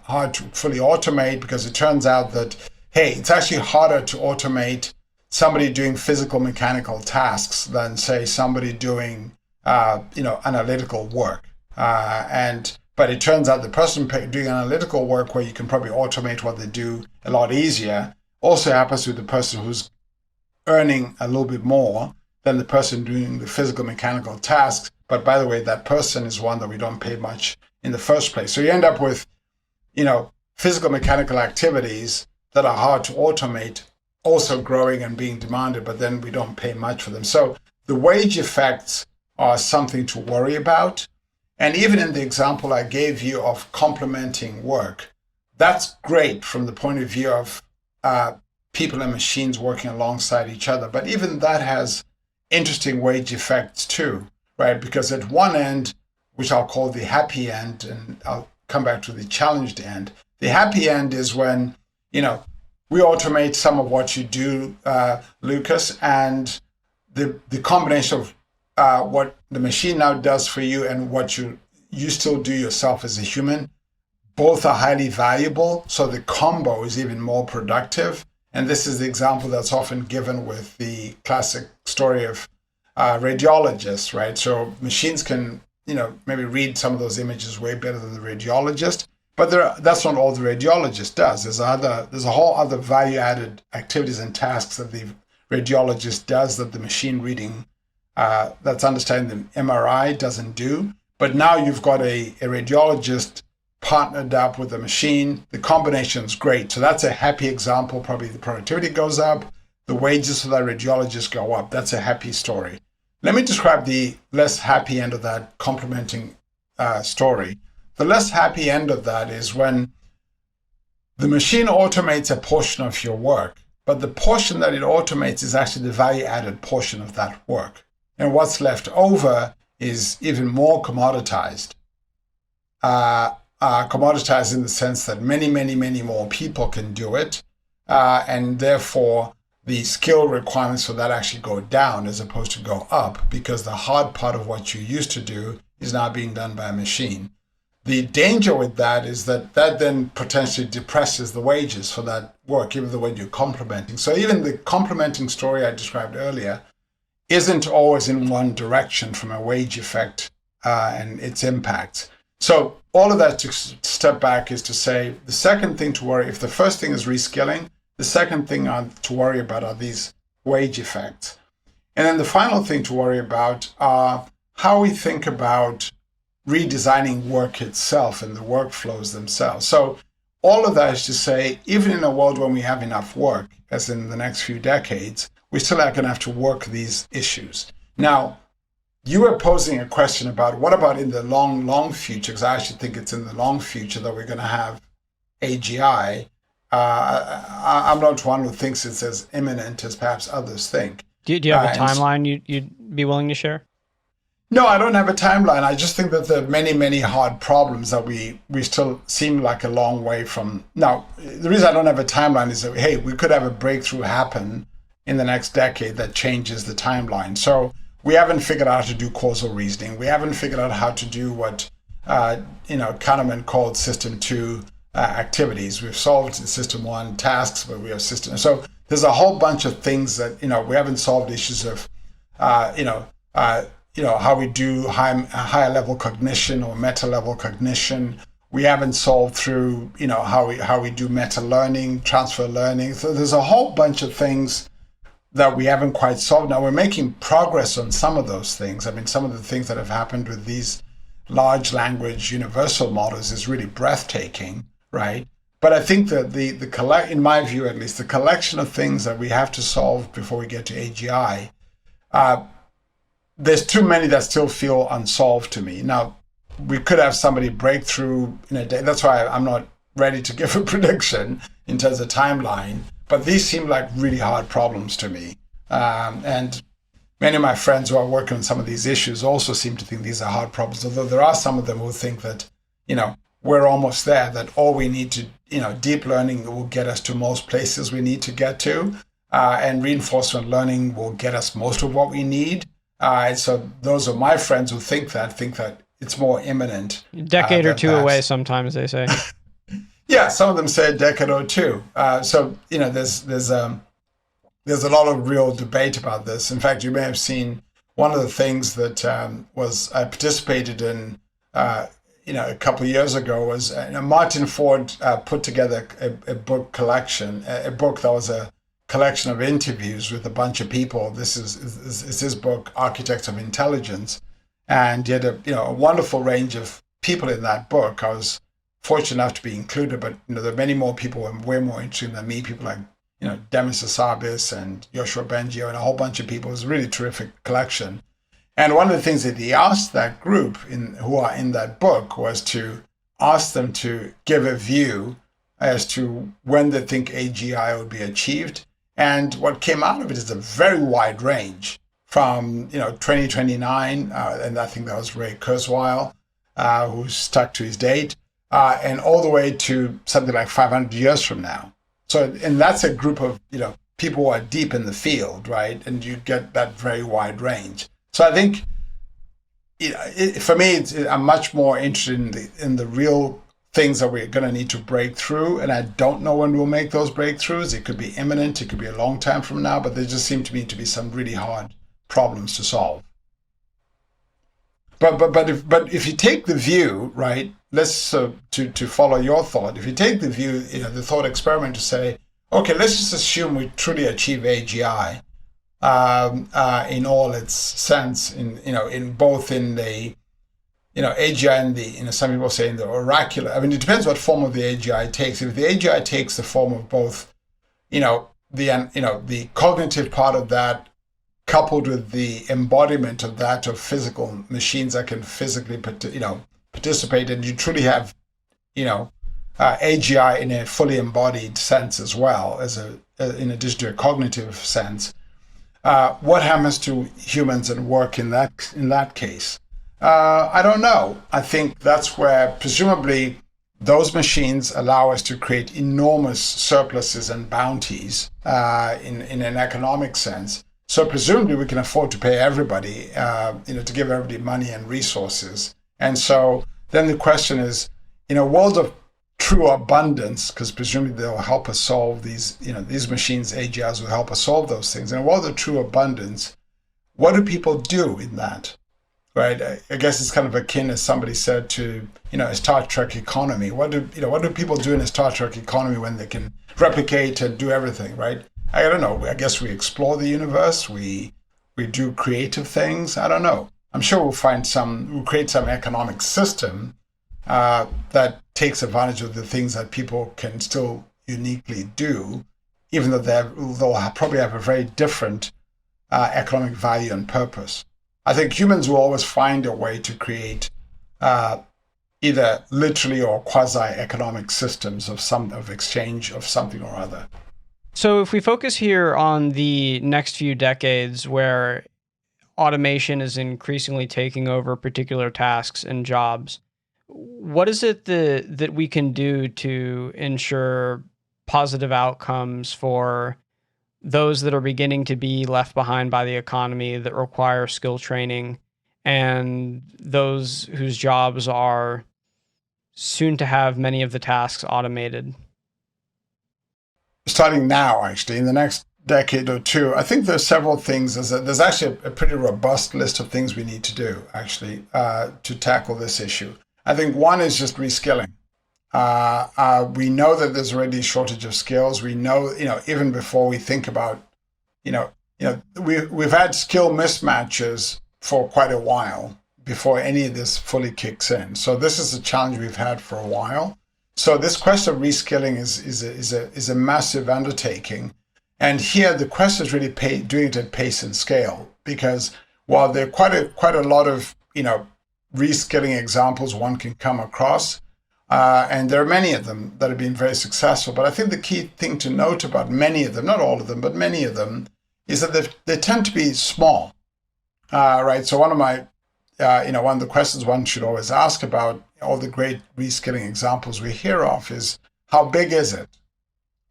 hard to fully automate because it turns out that, hey, it's actually harder to automate somebody doing physical mechanical tasks than, say, somebody doing, analytical work. But it turns out the person doing analytical work where you can probably automate what they do a lot easier also happens with the person who's earning a little bit more than the person doing the physical mechanical tasks. But by the way, that person is one that we don't pay much in the first place. So you end up with, physical mechanical activities that are hard to automate also growing and being demanded, but then we don't pay much for them. So the wage effects are something to worry about. And even in the example I gave you of complementing work, that's great from the point of view of people and machines working alongside each other. But even that has interesting wage effects too, right? Because at one end, which I'll call the happy end, and I'll come back to the challenged end. The happy end is when, we automate some of what you do, Lucas, and the combination of what the machine now does for you and what you still do yourself as a human, both are highly valuable. So the combo is even more productive. And this is the example that's often given with the classic story of radiologists, right? So machines can, maybe read some of those images way better than the radiologist. But that's not all the radiologist does. There's a whole other value-added activities and tasks that the radiologist does that the machine reading, that's understanding the MRI doesn't do. But now you've got a radiologist partnered up with a machine. The combination is great. So that's a happy example. Probably the productivity goes up. The wages for that radiologist go up. That's a happy story. Let me describe the less happy end of that complementing story. The less happy end of that is when the machine automates a portion of your work, but the portion that it automates is actually the value-added portion of that work. And what's left over is even more commoditized. Commoditized in the sense that many, many, many more people can do it. And therefore, the skill requirements for that actually go down as opposed to go up because the hard part of what you used to do is now being done by a machine. The danger with that is that then potentially depresses the wages for that work, even the way you're complementing. So even the complementing story I described earlier isn't always in one direction from a wage effect and its impact. So all of that to step back is to say the second thing to worry, if the first thing is reskilling, The second thing to worry about are these wage effects. And then the final thing to worry about are how we think about redesigning work itself and the workflows themselves. So all of that is to say, even in a world when we have enough work, as in the next few decades, we still are going to have to work these issues. Now, you were posing a question about what about in the long future, because I actually think it's in the long future that we're going to have AGI. I'm not one who thinks it's as imminent as perhaps others think. Do you have a timeline you'd be willing to share? No, I don't have a timeline. I just think that there are many, many hard problems that we still seem like a long way from. Now, the reason I don't have a timeline is that, hey, we could have a breakthrough happen in the next decade that changes the timeline. So we haven't figured out how to do causal reasoning. We haven't figured out how to do what Kahneman called system 2 activities. We've solved system 1 tasks, but we have system. So there's a whole bunch of things that we haven't solved. Issues of how we do higher level cognition or meta level cognition. We haven't solved through how we do meta learning, transfer learning. So there's a whole bunch of things that we haven't quite solved. Now we're making progress on some of those things. I mean, some of the things that have happened with these large language universal models is really breathtaking, right? But I think that in my view at least, the collection of things that we have to solve before we get to AGI, there's too many that still feel unsolved to me. Now, we could have somebody break through in a day. That's why I'm not ready to give a prediction in terms of timeline. But these seem like really hard problems to me. And many of my friends who are working on some of these issues also seem to think these are hard problems, although there are some of them who think that, we're almost there, that all we need to, deep learning will get us to most places we need to get to, and reinforcement learning will get us most of what we need. And so those are my friends who think that it's more imminent. A decade or two away, sometimes they say. Yeah, some of them say a decade or two. So there's a lot of real debate about this. In fact, you may have seen one of the things that I participated in a couple of years ago was Martin Ford put together a book collection, a book that was a collection of interviews with a bunch of people. This is his book, Architects of Intelligence, and he had a wonderful range of people in that book. I was fortunate enough to be included, but there are many more people who are way more interesting than me. People like Demis Hassabis and Yoshua Bengio and a whole bunch of people. It was a really terrific collection. And one of the things that he asked that group who are in that book was to ask them to give a view as to when they think AGI would be achieved. And what came out of it is a very wide range from 2029, and I think that was Ray Kurzweil, who stuck to his date, and all the way to something like 500 years from now. So, and that's a group of people who are deep in the field, right? And you get that very wide range. So I think, for me, I'm much more interested in the real things that we're going to need to break through, and I don't know when we'll make those breakthroughs. It could be imminent, it could be a long time from now, but there just seem to me to be some really hard problems to solve. But if you take the view, right? Let's to follow your thought. If you take the view, the thought experiment to say, okay, let's just assume we truly achieve AGI in all its sense, in both in the AGI and the, some people say in the oracular. I mean, it depends what form of the AGI takes. If the AGI takes the form of both, the cognitive part of that, coupled with the embodiment of that of physical machines that can physically, participate, and you truly have, AGI in a fully embodied sense as well as in addition to a cognitive sense. What happens to humans and work in that case? I don't know. I think that's where presumably those machines allow us to create enormous surpluses and bounties in an economic sense. So presumably we can afford to pay everybody, to give everybody money and resources. And so then the question is, in a world of true abundance, because presumably they'll help us solve these machines, AGIs will help us solve those things. In a world of true abundance, what do people do in that? right? I guess it's kind of akin, as somebody said, to a Star Trek economy. What do people do in a Star Trek economy when they can replicate and do everything, right? I don't know. I guess we explore the universe. We do creative things. I don't know. I'm sure we'll create some economic system that takes advantage of the things that people can still uniquely do, even though they'll probably have a very different economic value and purpose. I think humans will always find a way to create either literally or quasi-economic systems of exchange of something or other. So if we focus here on the next few decades where automation is increasingly taking over particular tasks and jobs, what is it that we can do to ensure positive outcomes for those that are beginning to be left behind by the economy that require skill training, and those whose jobs are soon to have many of the tasks automated? Starting now, actually, in the next decade or two, I think there's several things. There's actually a pretty robust list of things we need to do, actually, to tackle this issue. I think one is just reskilling. We know that there's already a shortage of skills. We know, even before we think about, we've had skill mismatches for quite a while before any of this fully kicks in. So this is a challenge we've had for a while. So this question of reskilling is a massive undertaking. And here the question is really doing it at pace and scale, because while there are quite a lot of, reskilling examples one can come across, and there are many of them that have been very successful. But I think the key thing to note about many of them, not all of them, but many of them, is that they tend to be small, right? So one of the questions one should always ask about all the great reskilling examples we hear of is, how big is it,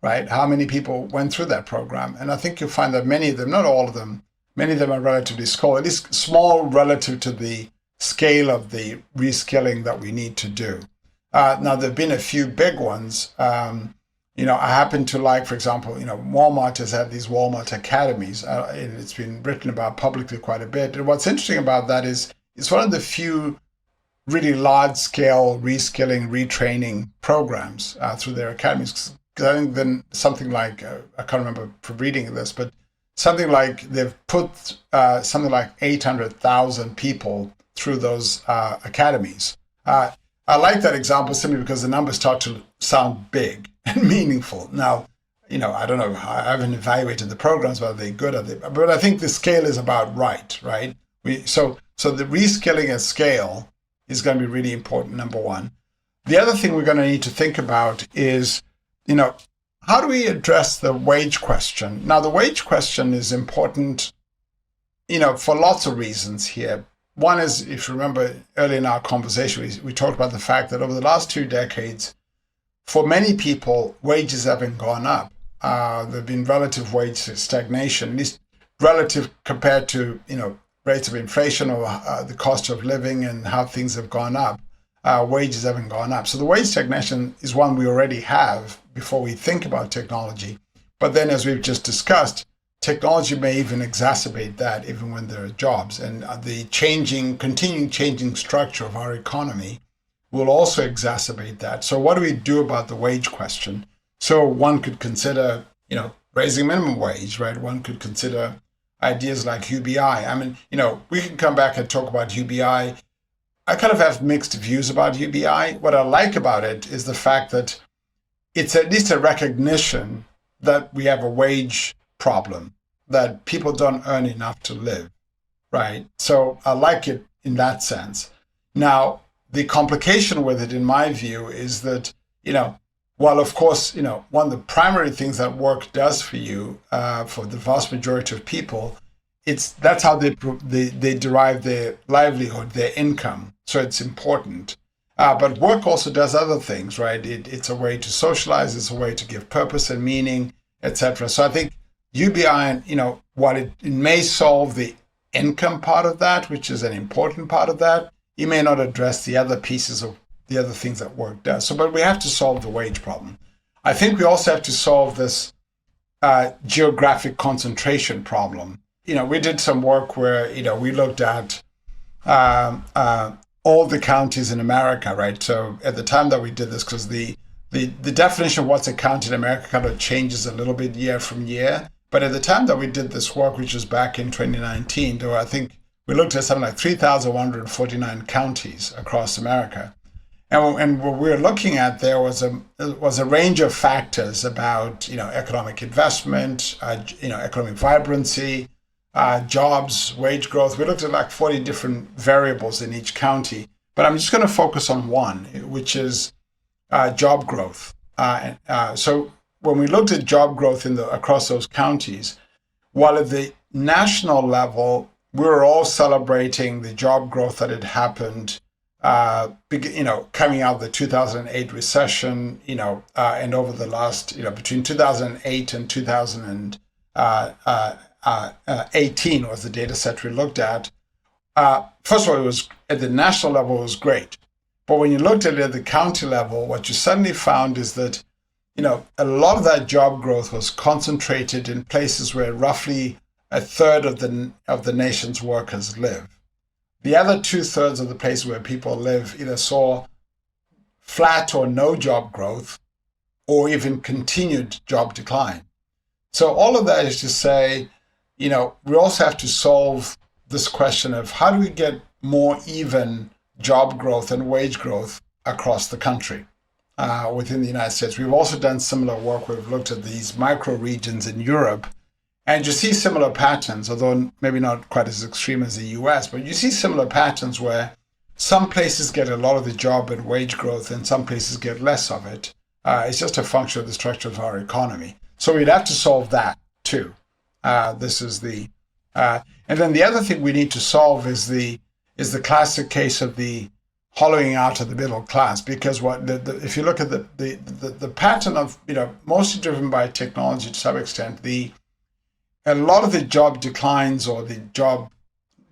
right? How many people went through that program? And I think you'll find that many of them, not all of them, many of them are relatively small, at least small relative to the scale of the reskilling that we need to do. Now, there have been a few big ones. I happen to like, for example, Walmart has had these Walmart academies. It's been written about publicly quite a bit. And what's interesting about that is it's one of the few really large-scale reskilling, retraining programs through their academies. Because I think then something like, I can't remember from reading this, but something like they've put something like 800,000 people through those academies. I like that example simply because the numbers start to sound big and meaningful. Now, I don't know, I haven't evaluated the programs, whether they're good or they, but I think the scale is about right? So the reskilling at scale is going to be really important, number one. The other thing we're going to need to think about is, how do we address the wage question? Now, the wage question is important, for lots of reasons here. One is, if you remember early in our conversation, we talked about the fact that over the last 2 decades, for many people, wages haven't gone up. There have been relative wage stagnation, at least relative compared to, rates of inflation or the cost of living and how things have gone up. Wages haven't gone up. So the wage stagnation is one we already have before we think about technology. But then, as we've just discussed, technology may even exacerbate that even when there are jobs. And the continuing changing structure of our economy will also exacerbate that. So what do we do about the wage question? So one could consider, raising minimum wage, right? One could consider ideas like UBI. I mean, we can come back and talk about UBI. I kind of have mixed views about UBI. What I like about it is the fact that it's at least a recognition that we have a wage problem, that people don't earn enough to live, right? So I like it in that sense. Now, the complication with it, in my view, is that, while of course, one of the primary things that work does for you, for the vast majority of people, that's how they derive their livelihood, their income. So it's important. But work also does other things, right? It's a way to socialize, it's a way to give purpose and meaning, etc. So I think UBI, while it may solve the income part of that, which is an important part of that, it may not address the other pieces of the other things that work does. So, but we have to solve the wage problem. I think we also have to solve this geographic concentration problem. We did some work where, we looked at, all the counties in America, right? So at the time that we did this, because the definition of what's a county in America kind of changes a little bit year from year. But at the time that we did this work, which was back in 2019, there were, I think we looked at something like 3,149 counties across America. And what we were looking at there was a range of factors about economic investment, economic vibrancy, jobs, wage growth. We looked at like 40 different variables in each county, but I'm just going to focus on one, which is job growth. So when we looked at job growth across those counties, while at the national level we were all celebrating the job growth that had happened, coming out of the 2008 recession, and over the last, between 2008 and 2018 was the data set we looked at. First of all, it was at the national level, it was great. But when you looked at it at the county level, what you suddenly found is that, a lot of that job growth was concentrated in places where roughly a third of the nation's workers live. The other 2/3 of the places where people live either saw flat or no job growth or even continued job decline. So all of that is to say, we also have to solve this question of how do we get more even job growth and wage growth across the country within the United States. We've also done similar work. We've looked at these micro regions in Europe, and you see similar patterns, although maybe not quite as extreme as the US, but you see similar patterns where some places get a lot of the job and wage growth and some places get less of it. It's just a function of the structure of our economy. So we'd have to solve that too. And then the other thing we need to solve is the classic case of the hollowing out of the middle class, because if you look at the pattern of, mostly driven by technology to some extent, a lot of the job declines or the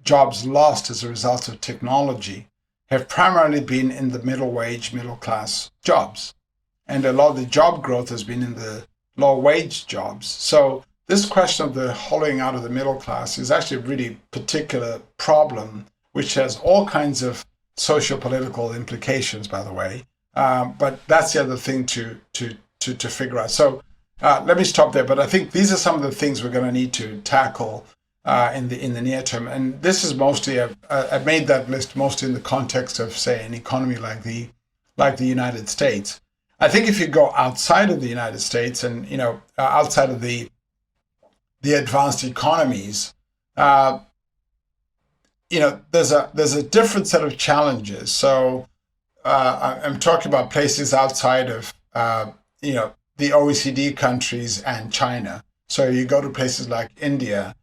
jobs lost as a result of technology have primarily been in the middle wage, middle class jobs. And a lot of the job growth has been in the low wage jobs. So this question of the hollowing out of the middle class is actually a really particular problem, which has all kinds of socio-political implications, by the way. But that's the other thing to figure out. So let me stop there. But I think these are some of the things we're going to need to tackle in the near term. And this is mostly I've made that list mostly in the context of, say, an economy like the United States. I think if you go outside of the United States and outside of the advanced economies, there's a different set of challenges. So I'm talking about places outside of the OECD countries and China. So you go to places like India,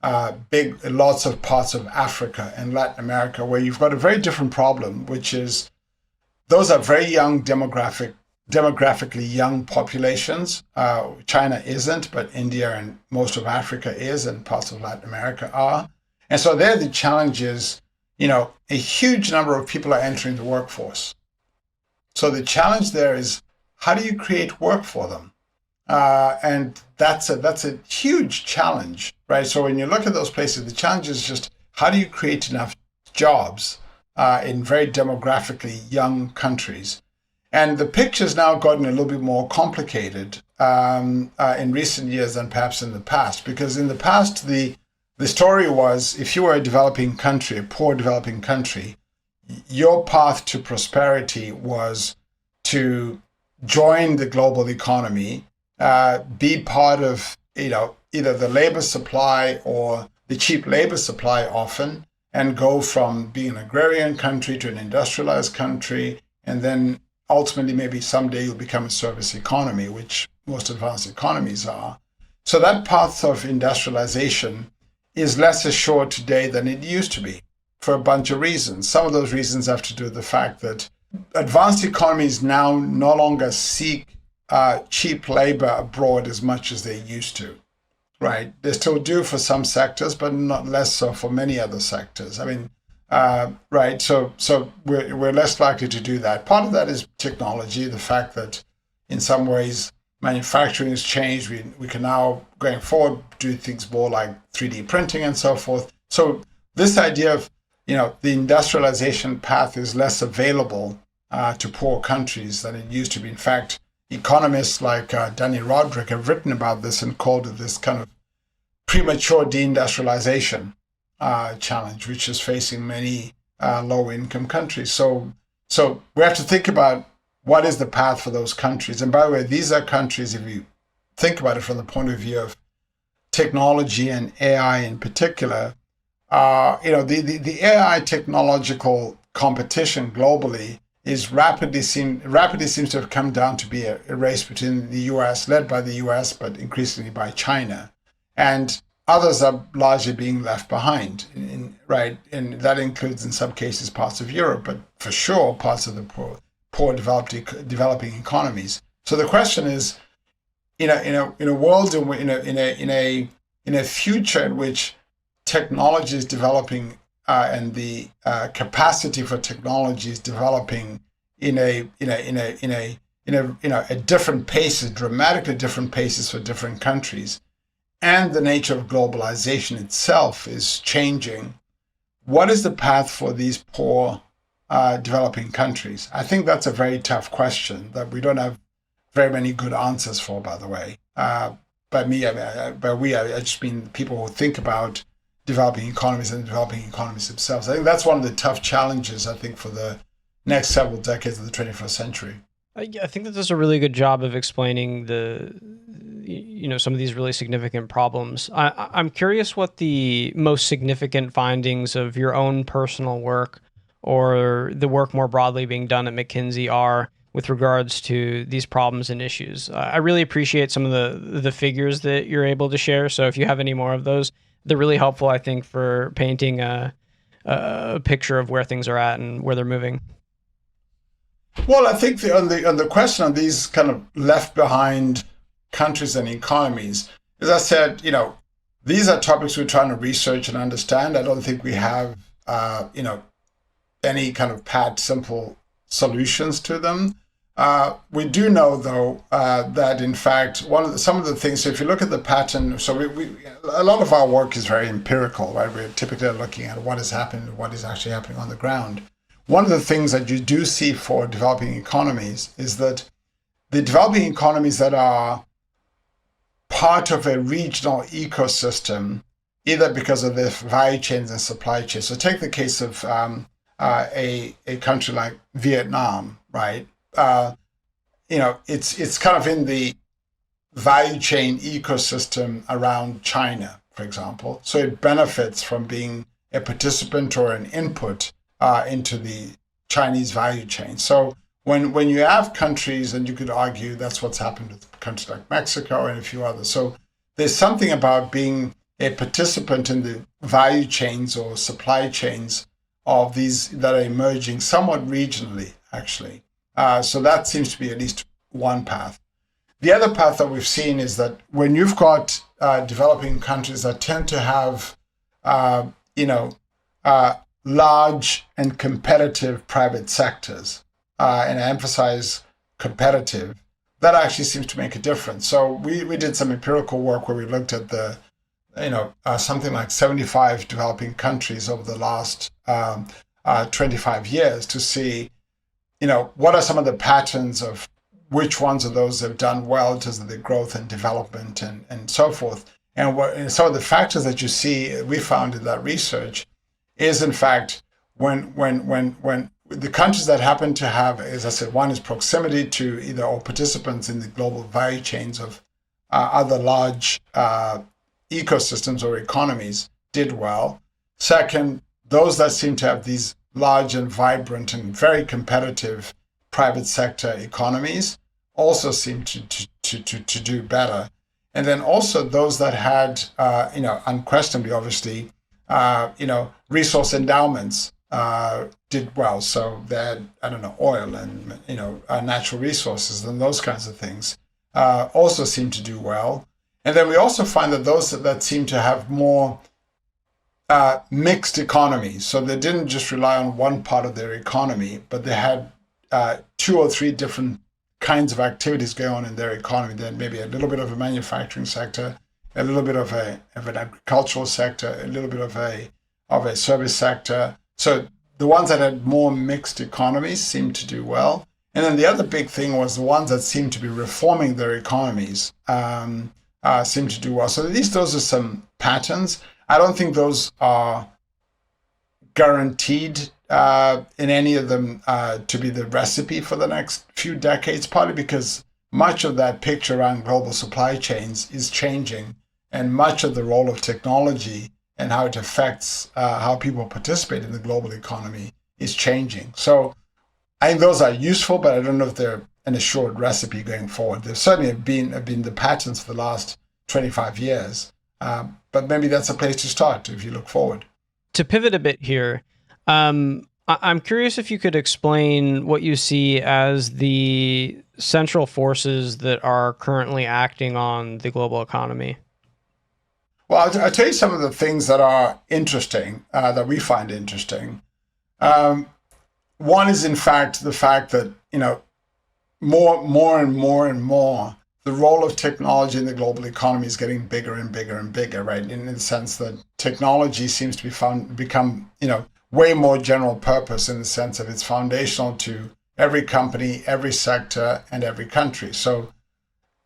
lots of parts of Africa and Latin America, where you've got a very different problem, which is those are very young demographically young populations. China isn't, but India and most of Africa is, and parts of Latin America are. And so there the challenge is, a huge number of people are entering the workforce. So the challenge there is, how do you create work for them? And that's a huge challenge, right? So when you look at those places, the challenge is just, how do you create enough jobs in very demographically young countries? And the picture's now gotten a little bit more complicated in recent years than perhaps in the past, because in the past, the story was, if you were a developing country, a poor developing country, your path to prosperity was to join the global economy, be part of either the labor supply or the cheap labor supply often, and go from being an agrarian country to an industrialized country, and then ultimately maybe someday you'll become a service economy, which most advanced economies are. So that path of industrialization is less assured today than it used to be for a bunch of reasons. Some of those reasons have to do with the fact that advanced economies now no longer seek cheap labor abroad as much as they used to, right? They still do for some sectors, but not less so for many other sectors. I mean, right, so we're less likely to do that. Part of that is technology, the fact that in some ways manufacturing has changed. We can now, going forward, do things more like 3D printing and so forth. So this idea of the industrialization path is less available to poor countries than it used to be. In fact, economists like Danny Roderick have written about this and called it this kind of premature deindustrialization challenge, which is facing many low-income countries. So we have to think about what is the path for those countries. And by the way, these are countries, if you think about it from the point of view of technology and AI in particular, the AI technological competition globally is rapidly seems to have come down to be a race between the US, led by the US, but increasingly by China. And others are largely being left behind, right? And that includes, in some cases, parts of Europe, but for sure, parts of the poor developing economies. So the question is, in a world, in a future in which technology is developing and the capacity for technology is developing in a different paces, dramatically different paces for different countries, and the nature of globalization itself is changing. What is the path for these poor developing countries? I think that's a very tough question that we don't have very many good answers for, by the way. By we, I just mean people who think about developing economies and developing economies themselves. I think that's one of the tough challenges, I think, for the next several decades of the 21st century. I think that does a really good job of explaining some of these really significant problems. I'm curious what the most significant findings of your own personal work or the work more broadly being done at McKinsey are with regards to these problems and issues. I really appreciate some of the figures that you're able to share. So if you have any more of those, they're really helpful, I think, for painting a picture of where things are at and where they're moving. Well, I think on the question of these kind of left behind countries and economies, as I said, these are topics we're trying to research and understand. I don't think we have, any kind of pat, simple solutions to them. We do know, though, that in fact, some of the things. So if you look at the pattern, so a lot of our work is very empirical, right? We're typically looking at what has happened, what is actually happening on the ground. One of the things that you do see for developing economies is that the developing economies that are part of a regional ecosystem, either because of their value chains and supply chains. So take the case of a country like Vietnam, right? It's kind of in the value chain ecosystem around China, for example. So it benefits from being a participant or an input into the Chinese value chain. So when you have countries, and you could argue that's what's happened with countries like Mexico and a few others. So there's something about being a participant in the value chains or supply chains of these that are emerging somewhat regionally, actually. So that seems to be at least one path. The other path that we've seen is that when you've got developing countries that tend to have, large and competitive private sectors, and I emphasize competitive, that actually seems to make a difference. So we did some empirical work where we looked at something like 75 developing countries over the last 25 years to see, what are some of the patterns of which ones of those have done well in terms of the growth and development and so forth. And some of the factors that you see, we found in that research, is in fact when the countries that happen to have, as I said, one is proximity to either or participants in the global value chains of other large ecosystems or economies did well. Second, those that seem to have these large and vibrant and very competitive private sector economies also seem to do better. And then also those that had, unquestionably, obviously, resource endowments did well. So they had, oil and, natural resources and those kinds of things also seem to do well. And then we also find that those that seem to have more mixed economies, so they didn't just rely on one part of their economy, but they had 2 or 3 different kinds of activities going on in their economy. Then maybe a little bit of a manufacturing sector, a little bit of an agricultural sector, a little bit of a service sector, So the ones that had more mixed economies seemed to do well. And then the other big thing was the ones that seemed to be reforming their economies seemed to do well. So at least those are some patterns. I don't think those are guaranteed in any of them to be the recipe for the next few decades, partly because much of that picture around global supply chains is changing, and much of the role of technology and how it affects how people participate in the global economy is changing. So I think those are useful, but I don't know if they're an assured recipe going forward. They've certainly have been the patterns for the last 25 years, but maybe that's a place to start if you look forward. To pivot a bit here, I'm curious if you could explain what you see as the central forces that are currently acting on the global economy. Well, I'll tell you some of the things that are interesting, that we find interesting. Um, One is, in fact, the fact that, more and more and more, the role of technology in the global economy is getting bigger and bigger and bigger, right? In the sense that technology seems to become, way more general purpose in the sense of it's foundational to every company, every sector, and every country. So,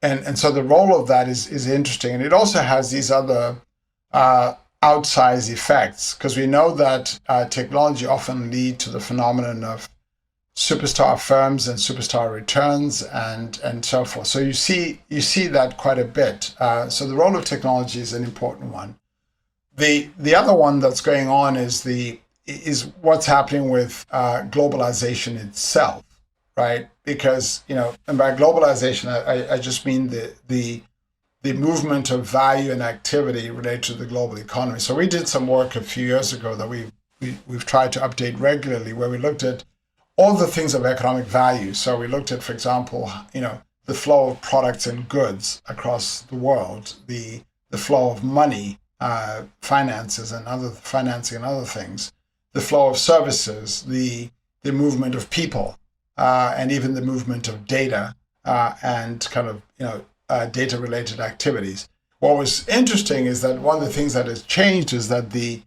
and so the role of that is interesting, and it also has these other outsized effects, because we know that technology often lead to the phenomenon of superstar firms and superstar returns and so forth. So you see that quite a bit. So the role of technology is an important one. The other one that's going on is what's happening with globalization itself, right? Because and by globalization I just mean the movement of value and activity related to the global economy. So we did some work a few years ago that we've tried to update regularly, where we looked at all the things of economic value. So we looked at, for example, the flow of products and goods across the world, the flow of money, finances and other financing and other things, the flow of services, the movement of people, and even the movement of data and kind of data related activities. What was interesting is that one of the things that has changed is that the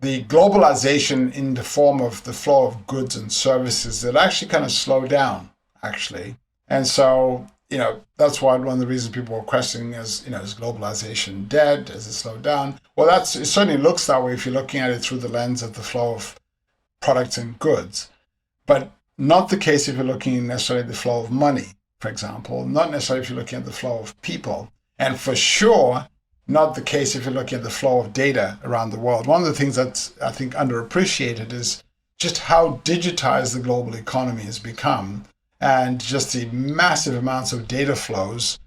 globalization in the form of the flow of goods and services that actually kind of slowed down, actually. And so, that's why one of the reasons people were questioning is globalization dead? Has it slowed down? Well, it certainly looks that way if you're looking at it through the lens of the flow of products and goods, but not the case if you're looking necessarily at the flow of money, for example, not necessarily if you're looking at the flow of people, and for sure, not the case if you're looking at the flow of data around the world. One of the things that's, I think, underappreciated is just how digitized the global economy has become, and just the massive amounts of data flows,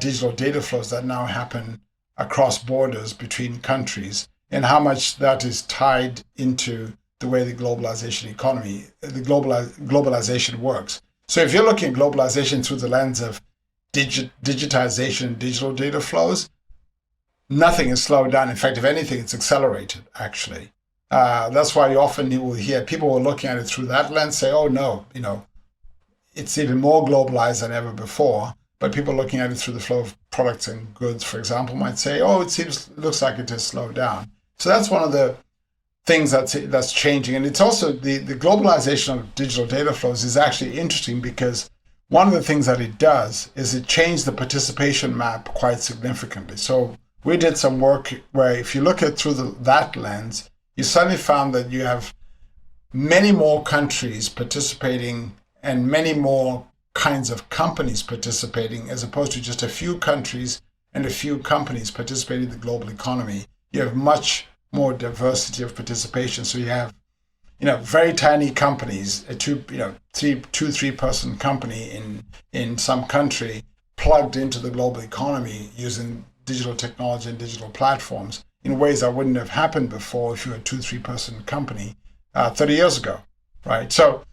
digital data flows that now happen across borders between countries, and how much that is tied into the way the globalization globalization works. So if you're looking at globalization through the lens of digitization and digital data flows, nothing is slowed down. In fact, if anything, it's accelerated, actually. That's why you will hear people who are looking at it through that lens say, oh, no, it's even more globalized than ever before. But people looking at it through the flow of products and goods, for example, might say, oh, looks like it has slowed down. So that's one of the things that's changing. And it's also the globalization of digital data flows is actually interesting, because one of the things that it does is it changed the participation map quite significantly. So we did some work where if you look at through that lens, you suddenly found that you have many more countries participating and many more kinds of companies participating, as opposed to just a few countries and a few companies participating in the global economy. You have much more diversity of participation. So you have, very tiny companies, a 2-3 person company in some country plugged into the global economy using digital technology and digital platforms in ways that wouldn't have happened before if you were a 2-3 person company 30 years ago, right? So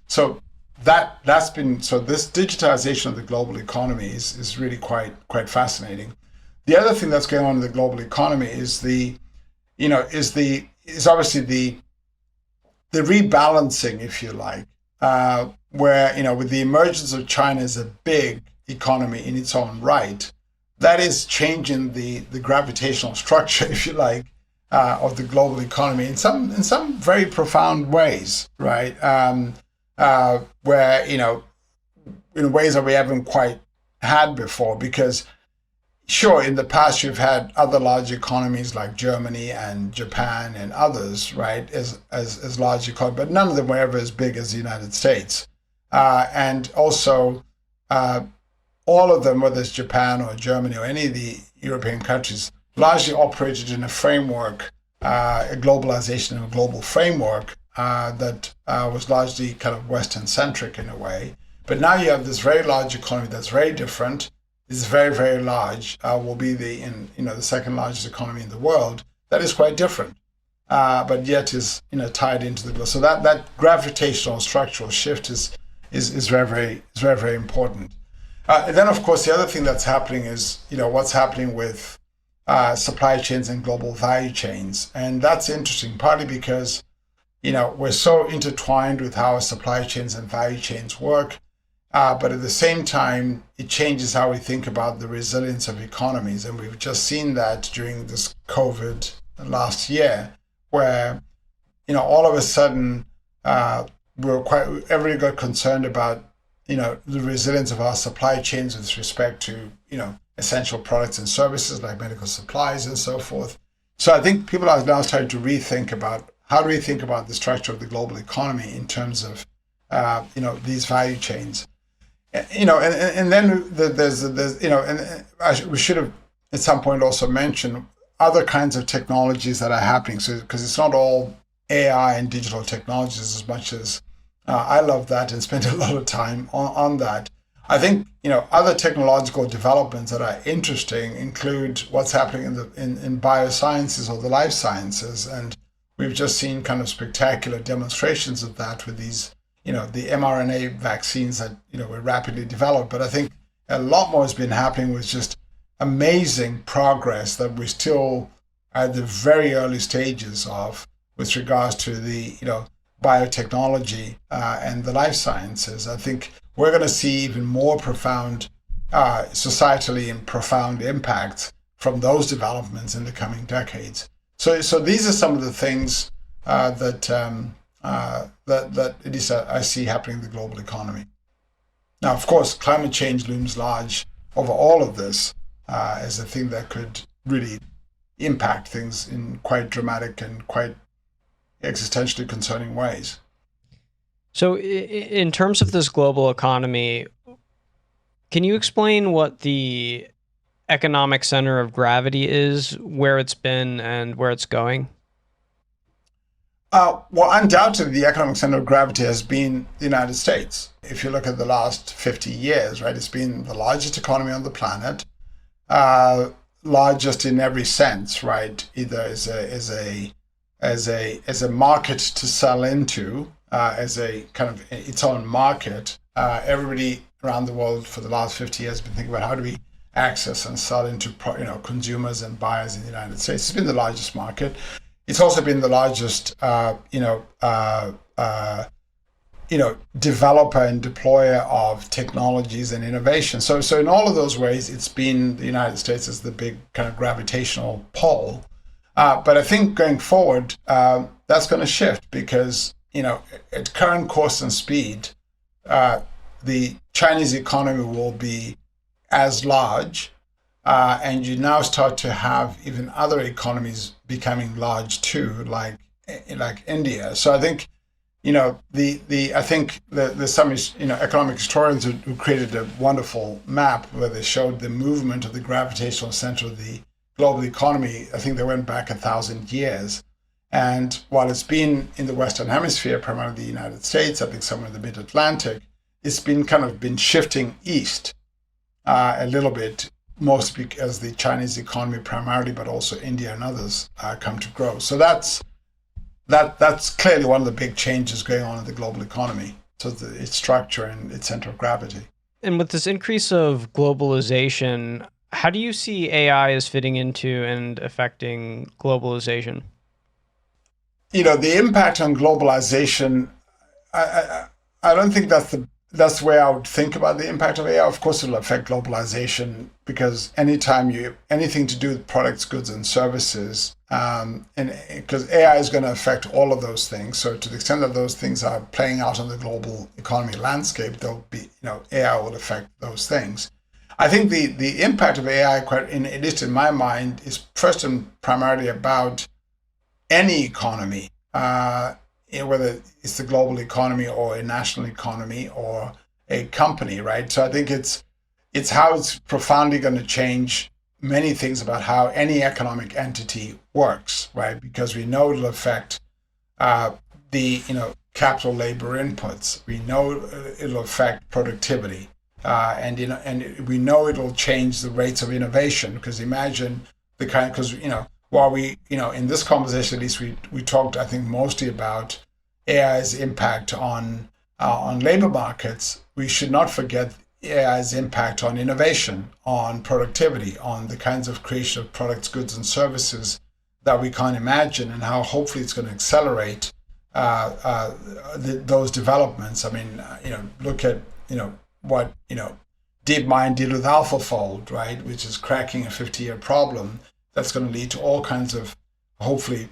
this digitization of the global economy is really quite fascinating. The other thing that's going on in the global economy is obviously the rebalancing, if you like, where with the emergence of China as a big economy in its own right, that is changing the gravitational structure, if you like, of the global economy in some very profound ways, right? Where in ways that we haven't quite had before, because sure, in the past you've had other large economies like Germany and Japan and others, right, as large economies, but none of them were ever as big as the United States. And also, all of them, whether it's Japan or Germany or any of the European countries, largely operated in a framework, a globalization and a global framework that was largely kind of Western-centric in a way. But now you have this very large economy that's very different. It's very, very large. Will be the second largest economy in the world. That is quite different, but yet is tied into the global. So that gravitational structural shift is very important. And then, of course, the other thing that's happening is what's happening with supply chains and global value chains, and that's interesting. Partly because we're so intertwined with how supply chains and value chains work. But at the same time, it changes how we think about the resilience of economies. And we've just seen that during this COVID last year, where, all of a sudden, everybody got concerned about, the resilience of our supply chains with respect to, essential products and services like medical supplies and so forth. So I think people are now starting to rethink about how do we think about the structure of the global economy in terms of, these value chains. And then we should have at some point also mentioned other kinds of technologies that are happening. So because it's not all AI and digital technologies as much as I love that and spend a lot of time on that. I think other technological developments that are interesting include what's happening in biosciences or the life sciences, and we've just seen kind of spectacular demonstrations of that with these. The mRNA vaccines that, were rapidly developed. But I think a lot more has been happening with just amazing progress that we're still at the very early stages of with regards to the, biotechnology and the life sciences. I think we're going to see even more profound, societally and profound impacts from those developments in the coming decades. So these are some of the things that at least I see happening in the global economy. Now, of course, climate change looms large over all of this as a thing that could really impact things in quite dramatic and quite existentially concerning ways. So in terms of this global economy, can you explain what the economic center of gravity is, where it's been and where it's going? Well, undoubtedly, the economic center of gravity has been the United States. If you look at the last 50 years, right, it's been the largest economy on the planet, largest in every sense, right? Either as a market to sell into, as a kind of its own market. Everybody around the world for the last 50 years has been thinking about how do we access and sell into consumers and buyers in the United States. It's been the largest market. It's also been the largest, developer and deployer of technologies and innovation. So in all of those ways, it's been the United States as the big kind of gravitational pole. But I think going forward, that's going to shift because, at current course and speed, the Chinese economy will be as large. And you now start to have even other economies becoming large too, like India. So I think, there's some, economic historians who created a wonderful map where they showed the movement of the gravitational center of the global economy. I think they went back 1,000 years. And while it's been in the Western Hemisphere, primarily the United States, I think somewhere in the mid-Atlantic, it's been shifting east a little bit, mostly because the Chinese economy primarily, but also India and others come to grow. So that's clearly one of the big changes going on in the global economy. So its structure and its center of gravity. And with this increase of globalization, how do you see AI as fitting into and affecting globalization? The impact on globalization, I don't think that's the way I would think about the impact of AI. Of course, it'll affect globalization because anytime anything to do with products, goods, and services, and because AI is going to affect all of those things. So to the extent that those things are playing out on the global economy landscape, there'll be, AI will affect those things. I think the impact of AI, at least in my mind, is first and primarily about any economy, whether it's the global economy or a national economy or a company, right? So I think it's how it's profoundly going to change many things about how any economic entity works, right? Because we know it'll affect the capital labor inputs. We know it'll affect productivity, and we know it'll change the rates of innovation. Because imagine because while we in this conversation at least we talked, I think, mostly about AI's impact on labor markets. We should not forget AI's impact on innovation, on productivity, on the kinds of creation of products, goods, and services that we can't imagine, and how hopefully it's going to accelerate those developments. I mean, look at what DeepMind did with AlphaFold, right, which is cracking a 50-year problem that's going to lead to all kinds of hopefully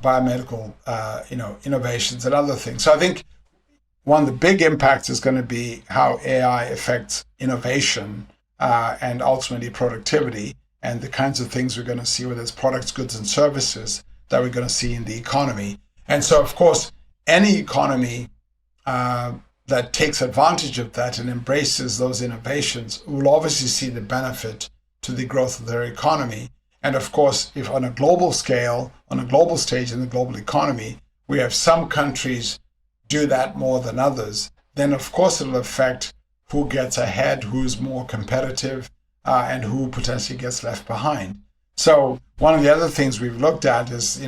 biomedical innovations and other things. So I think one of the big impacts is going to be how AI affects innovation and ultimately productivity, and the kinds of things we're going to see, whether it's products, goods, and services that we're going to see in the economy. And so, of course, any economy that takes advantage of that and embraces those innovations will obviously see the benefit to the growth of their economy. And of course, if on a global scale, on a global stage in the global economy, we have some countries do that more than others, then of course it'll affect who gets ahead, who's more competitive, and who potentially gets left behind. So one of the other things we've looked at is,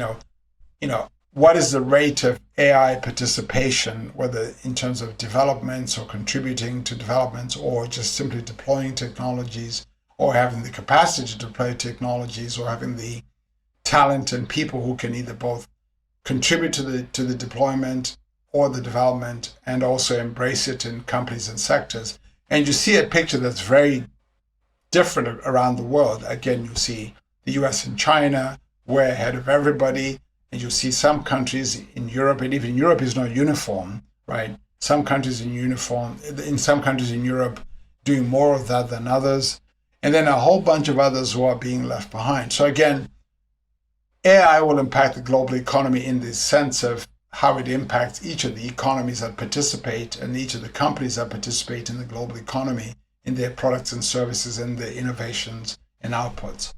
what is the rate of AI participation, whether in terms of developments or contributing to developments or just simply deploying technologies or having the capacity to deploy technologies or having the talent and people who can either both contribute to the deployment or the development and also embrace it in companies and sectors. And you see a picture that's very different around the world. Again, you see the US and China way ahead of everybody. And you see some countries in Europe, and even Europe is not uniform, right? Some countries in some countries in Europe doing more of that than others. And then a whole bunch of others who are being left behind. So again, AI will impact the global economy in the sense of how it impacts each of the economies that participate and each of the companies that participate in the global economy in their products and services and their innovations and outputs.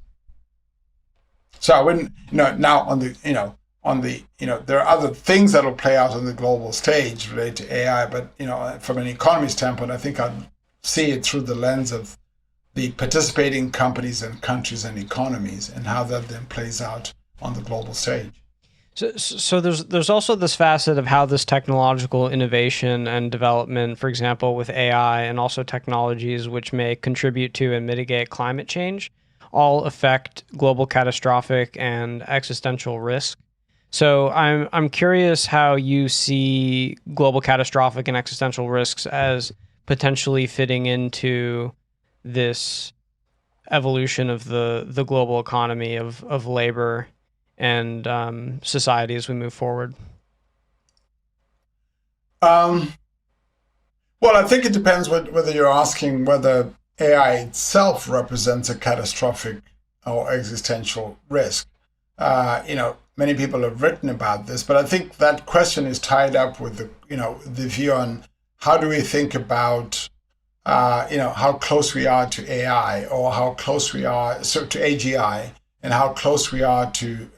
So I wouldn't, now on the, there are other things that will play out on the global stage related to AI, but, from an economy standpoint, I think I'd see it through the lens of the participating companies and countries and economies and how that then plays out on the global stage. So there's also this facet of how this technological innovation and development, for example, with AI and also technologies which may contribute to and mitigate climate change, all affect global catastrophic and existential risk. So I'm curious how you see global catastrophic and existential risks as potentially fitting into this evolution of the global economy of labor and society as we move forward? Well, I think it depends whether you're asking whether AI itself represents a catastrophic or existential risk. Many people have written about this, but I think that question is tied up with the view on how do we think about how close we are to AI or how close we are to AGI and how close we are to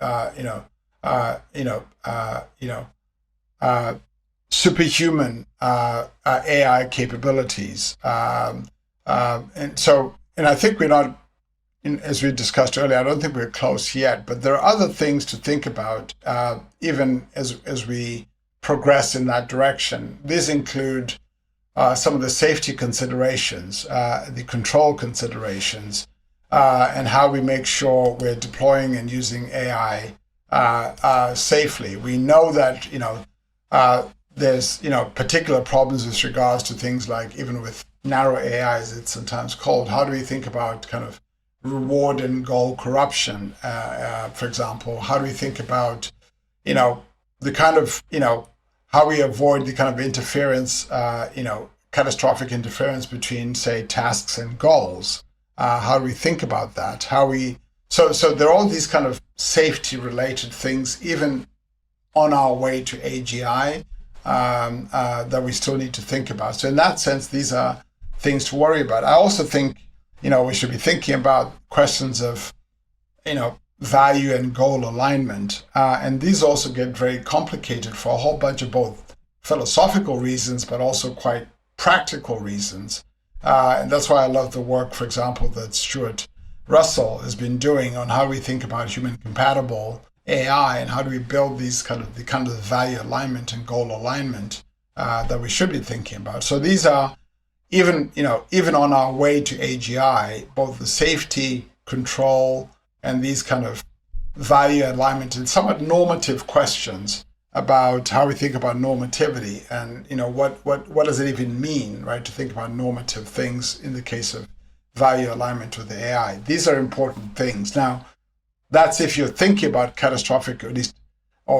superhuman AI capabilities. And I think we're not, as we discussed earlier, I don't think we're close yet, but there are other things to think about, even as we progress in that direction. These include some of the safety considerations, the control considerations, and how we make sure we're deploying and using AI safely. We know that there's particular problems with regards to things like, even with narrow AI, as it's sometimes called, how do we think about kind of reward and goal corruption, for example? How do we think about, you know, the kind of, how we avoid the kind of interference, catastrophic interference between, say, tasks and goals? How do we think about that? So there are all these kind of safety related things, even on our way to AGI, that we still need to think about. So in that sense, these are things to worry about. I also think, we should be thinking about questions of, value and goal alignment. And these also get very complicated for a whole bunch of both philosophical reasons, but also quite practical reasons. And that's why I love the work, for example, that Stuart Russell has been doing on how we think about human compatible AI and how do we build these kind of value alignment and goal alignment that we should be thinking about. So these are even on our way to AGI, both the safety, control, and these kind of value alignment and somewhat normative questions about how we think about normativity and what does it even mean, right, to think about normative things in the case of value alignment with the AI. These are important things. Now, that's if you're thinking about catastrophic or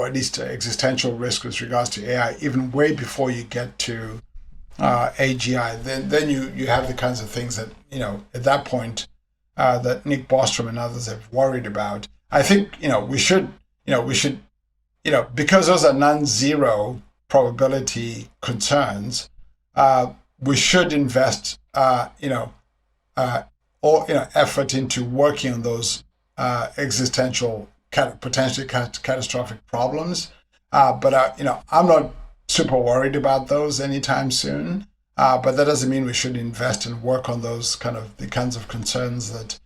at least existential risk with regards to AI, even way before you get to AGI. Then you have the kinds of things that at that point that Nick Bostrom and others have worried about. I think we should because those are non-zero probability concerns. We should invest effort into working on those existential, potentially catastrophic problems. But I'm not super worried about those anytime soon. But that doesn't mean we should invest and work on those the kinds of concerns that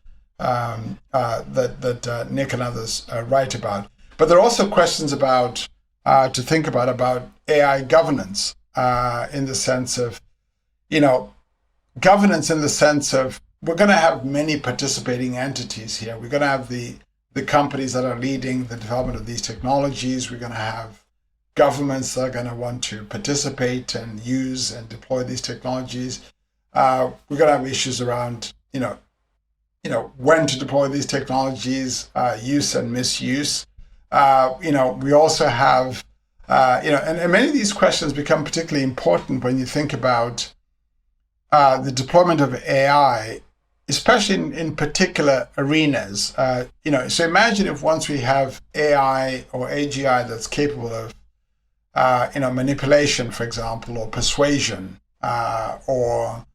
Nick and others write about. But there are also questions about to think about AI governance in the sense of governance in the sense of we're going to have many participating entities here. We're going to have the companies that are leading the development of these technologies. We're going to have governments that are going to want to participate and use and deploy these technologies. We're going to have issues around, when to deploy these technologies, use and misuse. We also have, and many of these questions become particularly important when you think about the deployment of AI, especially in particular arenas. So imagine if once we have AI or AGI that's capable of, manipulation, for example, or persuasion, or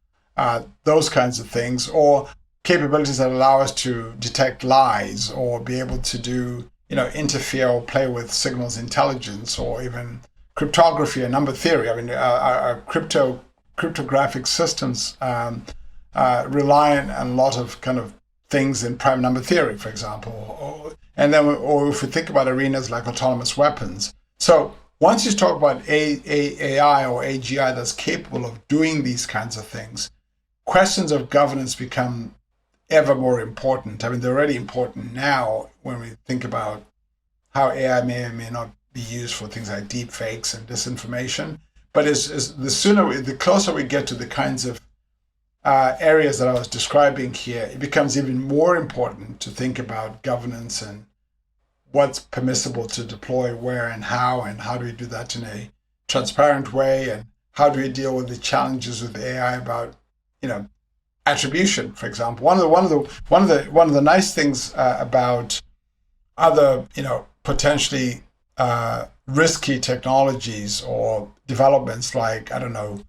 those kinds of things, or capabilities that allow us to detect lies or be able to do, interfere or play with signals intelligence, or even cryptography and number theory. I mean, our cryptographic systems rely on a lot of kind of things in prime number theory, for example, or if we think about arenas like autonomous weapons. So once you talk about AI or AGI that's capable of doing these kinds of things, questions of governance become ever more important. I mean, they're already important now when we think about how AI may or may not be used for things like deep fakes and disinformation. But the closer we get to the kinds of areas that I was describing here, it becomes even more important to think about governance and what's permissible to deploy where and how do we do that in a transparent way, and how do we deal with the challenges with AI about attribution, for example. One of the nice things about other potentially risky technologies or developments like, I don't know,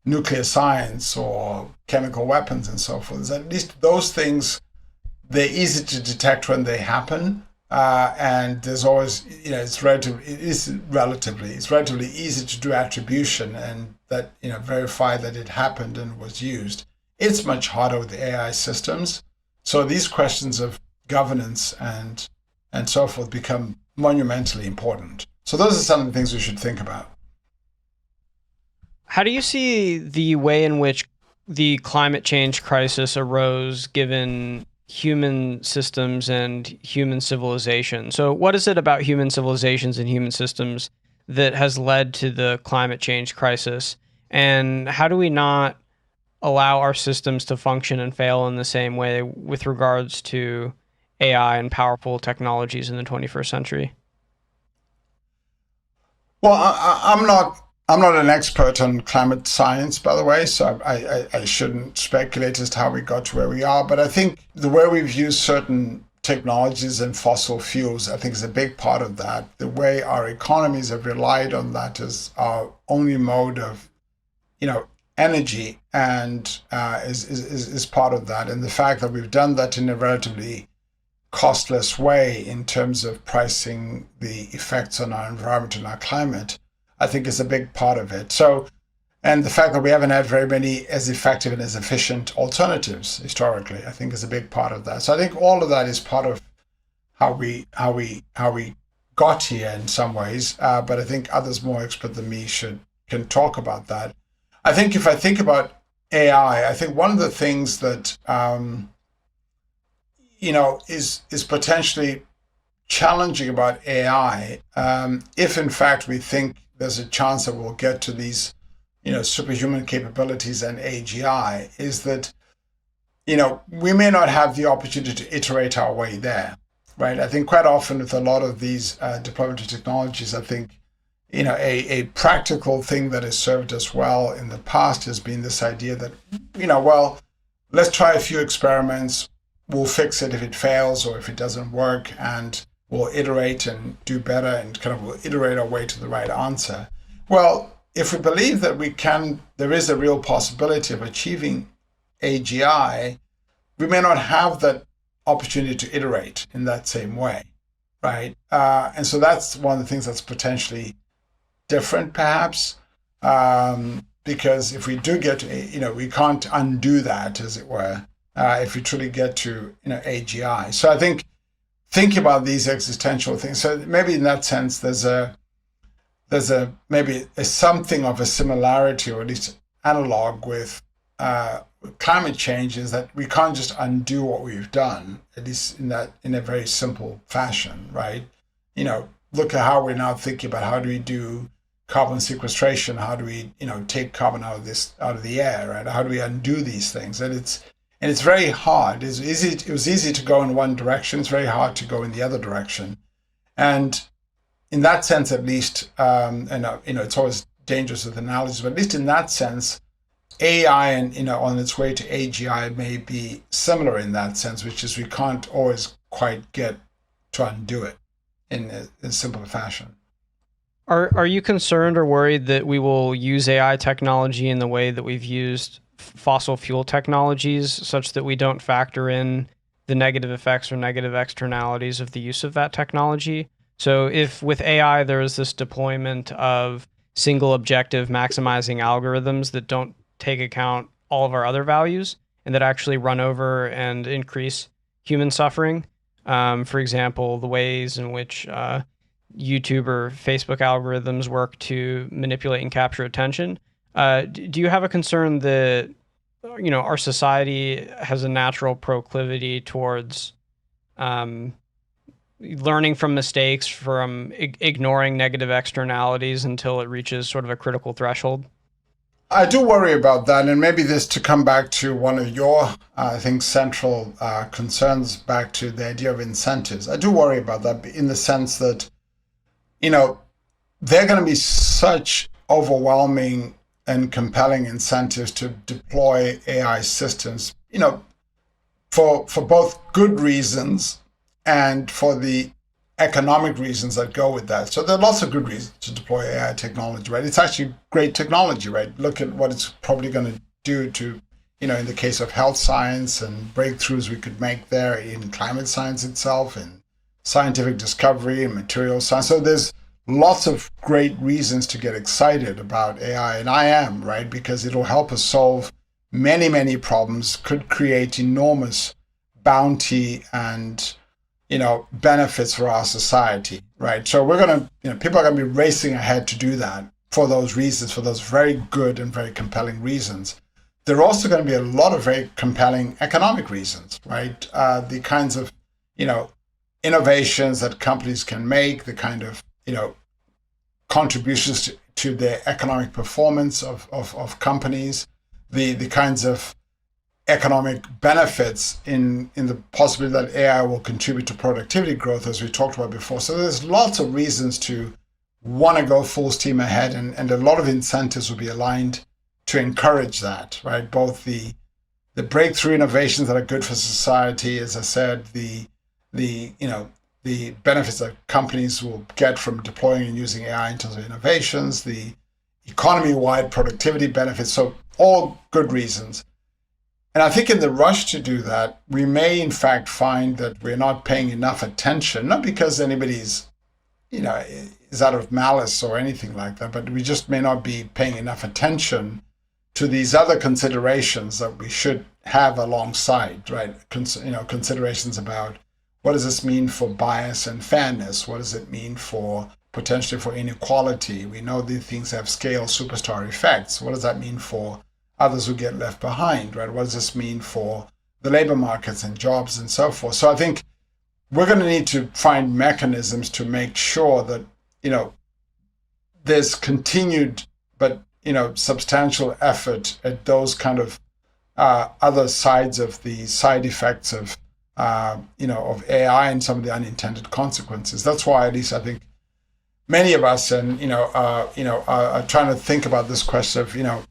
nuclear science or chemical weapons and so forth, is at least those things, they're easy to detect when they happen. And there's always, it's relatively easy to do attribution and that, verify that it happened and was used. It's much harder with the AI systems. So these questions of governance and so forth become monumentally important. So those are some of the things we should think about. How do you see the way in which the climate change crisis arose given human systems and human civilization? So what is it about human civilizations and human systems that has led to the climate change crisis? And how do we not allow our systems to function and fail in the same way with regards to AI and powerful technologies in the 21st century? Well, I'm not an expert on climate science, by the way, so I shouldn't speculate as to how we got to where we are. But I think the way we've used certain technologies and fossil fuels, I think, is a big part of that. The way our economies have relied on that as our only mode of, energy, and is part of that. And the fact that we've done that in a relatively costless way in terms of pricing the effects on our environment and our climate, I think is a big part of it. So, and the fact that we haven't had very many as effective and as efficient alternatives historically, I think is a big part of that. So I think all of that is part of how we got here in some ways. But I think others more expert than me can talk about that. I think if I think about AI, I think one of the things that is potentially challenging about AI, if in fact we think there's a chance that we'll get to these, superhuman capabilities and AGI, is that, we may not have the opportunity to iterate our way there, right? I think quite often with a lot of these deployment of technologies, I think, a practical thing that has served us well in the past has been this idea that, well, let's try a few experiments. We'll fix it if it fails or if it doesn't work, and we'll iterate and do better and kind of we'll iterate our way to the right answer. Well, if we believe that there is a real possibility of achieving AGI, we may not have that opportunity to iterate in that same way, right? And so that's one of the things that's potentially different, perhaps, because if we do get to, we can't undo that, as it were. If we truly get to AGI. So I think about these existential things. So maybe in that sense, there's maybe something of a similarity, or at least analog with climate change, is that we can't just undo what we've done, at least in a very simple fashion, right? Look at how we're now thinking about how do we do carbon sequestration, how do we take carbon out of the air, right? How do we undo these things? And it's very hard. It was easy to go in one direction. It's very hard to go in the other direction. And in that sense, at least, it's always dangerous with analogies, but at least in that sense, AI and on its way to AGI may be similar in that sense, which is we can't always quite get to undo it in a simpler fashion. Are you concerned or worried that we will use AI technology in the way that we've used fossil fuel technologies, such that we don't factor in the negative effects or negative externalities of the use of that technology? So if with AI there is this deployment of single objective maximizing algorithms that don't take account all of our other values and that actually run over and increase human suffering, for example, the ways in which YouTube or Facebook algorithms work to manipulate and capture attention. Do you have a concern that our society has a natural proclivity towards learning from mistakes, from ignoring negative externalities until it reaches sort of a critical threshold? I do worry about that, and maybe this to come back to one of your, I think, central concerns, back to the idea of incentives. I do worry about that in the sense that there are going to be such overwhelming and compelling incentives to deploy AI systems, for both good reasons and for the economic reasons that go with that. So there are lots of good reasons to deploy AI technology, right? It's actually great technology, right? Look at what it's probably going to do to, in the case of health science and breakthroughs we could make there in climate science itself and scientific discovery and material science. So there's lots of great reasons to get excited about AI, and I am, right? Because it'll help us solve many, many problems, could create enormous bounty and, benefits for our society, right? So we're going to, people are going to be racing ahead to do that for those reasons, for those very good and very compelling reasons. There are also going to be a lot of very compelling economic reasons, right? The kinds of, innovations that companies can make, the kind of, contributions to the economic performance of companies, the kinds of economic benefits in the possibility that AI will contribute to productivity growth, as we talked about before. So there's lots of reasons to want to go full steam ahead, and a lot of incentives will be aligned to encourage that, right? Both the breakthrough innovations that are good for society, as I said, the benefits that companies will get from deploying and using AI in terms of innovations, the economy-wide productivity benefits. So all good reasons. And I think in the rush to do that, we may in fact find that we're not paying enough attention, not because anybody's, is out of malice or anything like that, but we just may not be paying enough attention to these other considerations that we should have alongside, right? Considerations about what does this mean for bias and fairness? What does it mean for potentially for inequality? We know these things have scale superstar effects. What does that mean for others who get left behind, right? What does this mean for the labor markets and jobs and so forth? So I think we're going to need to find mechanisms to make sure that, there's continued but substantial effort at those kind of other sides of the side effects of of AI and some of the unintended consequences. That's why, at least I think, many of us are trying to think about this question of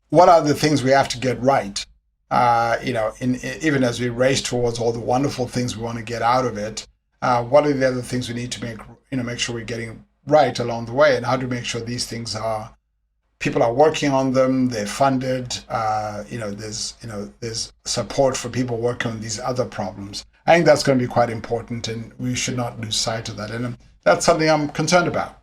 what are the things we have to get right. Even as we race towards all the wonderful things we want to get out of it, what are the other things we need to make sure we're getting right along the way, and how to make sure these things people are working on them, they're funded, there's support for people working on these other problems. I think that's going to be quite important, and we should not lose sight of that. And that's something I'm concerned about.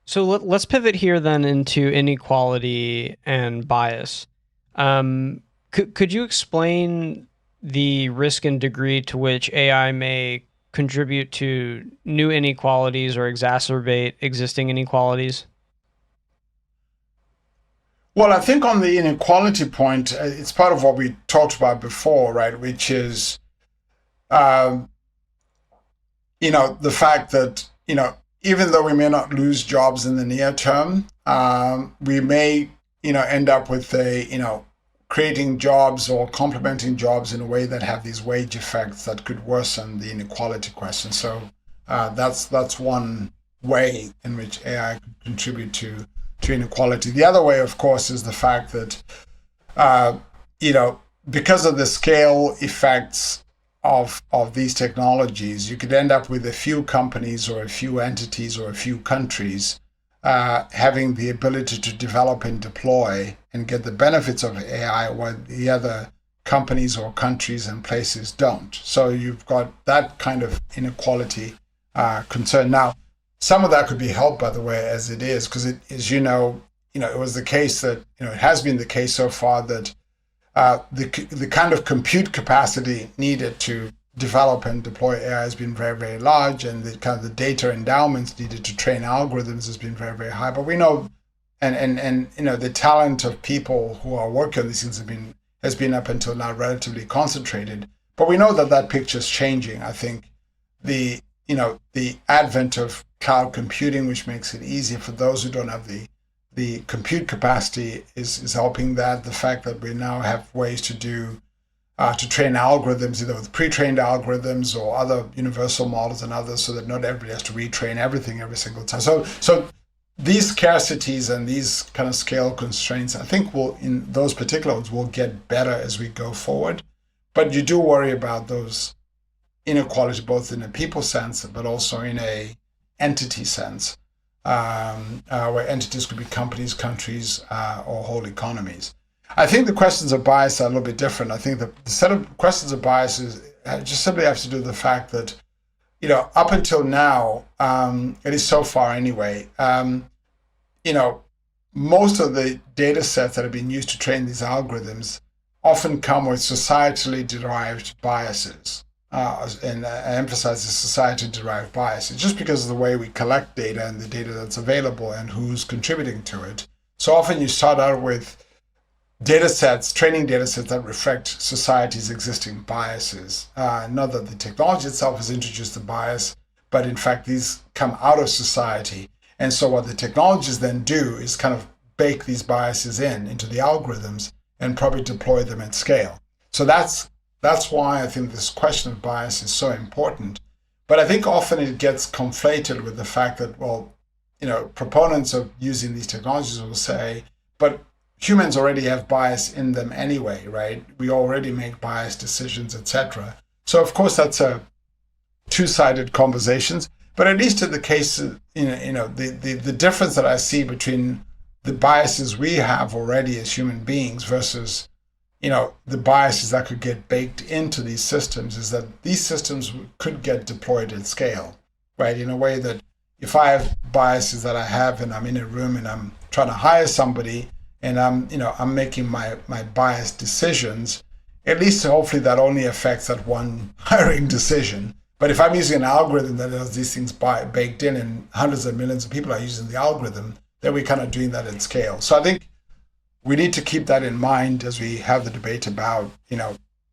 So let's pivot here then into inequality and bias. Could you explain the risk and degree to which AI may contribute to new inequalities or exacerbate existing inequalities? Well, I think on the inequality point, it's part of what we talked about before, right? Which is, the fact that, even though we may not lose jobs in the near term, we may, end up with creating jobs or complementing jobs in a way that have these wage effects that could worsen the inequality question. So that's one way in which AI could contribute to inequality. The other way, of course, is the fact that, because of the scale effects of these technologies, you could end up with a few companies or a few entities or a few countries having the ability to develop and deploy and get the benefits of AI, while the other companies or countries and places don't. So you've got that kind of inequality concern. Now, some of that could be helped, by the way, as it is, because it was the case that, it has been the case so far that the kind of compute capacity needed to develop and deploy AI has been very, very large, and the kind of the data endowments needed to train algorithms has been very, very high. But we know, and the talent of people who are working on these things has been up until now relatively concentrated. But we know that picture is changing. I think the advent of cloud computing, which makes it easier for those who don't have the compute capacity, is helping that. The fact that we now have ways to train algorithms, either with pre-trained algorithms or other universal models and others, so that not everybody has to retrain everything every single time. So these scarcities and these kind of scale constraints, I think in those particular ones, will get better as we go forward. But you do worry about those inequalities, both in a people sense, but also in a entity sense, where entities could be companies, countries, or whole economies. I think the questions of bias are a little bit different. I think the set of questions of bias just simply have to do with the fact that, up until now, at least so far anyway, most of the data sets that have been used to train these algorithms often come with societally derived biases. And I emphasize the society-derived biases, just because of the way we collect data and the data that's available and who's contributing to it. So often you start out with training data sets that reflect society's existing biases. Not that the technology itself has introduced the bias, but in fact, these come out of society. And so what the technologies then do is kind of bake these biases into the algorithms and probably deploy them at scale. So that's why I think this question of bias is so important. But I think often it gets conflated with the fact that, well, proponents of using these technologies will say, but humans already have bias in them anyway, right? We already make biased decisions, etc. So of course that's a two-sided conversations. But at least in the case, the difference that I see between the biases we have already as human beings versus, the biases that could get baked into these systems is that these systems could get deployed at scale, right? In a way that if I have biases that I have and I'm in a room and I'm trying to hire somebody and I'm making my biased decisions, at least hopefully that only affects that one hiring decision. But if I'm using an algorithm that has these things baked in and hundreds of millions of people are using the algorithm, then we're kind of doing that at scale. So I think we need to keep that in mind as we have the debate about,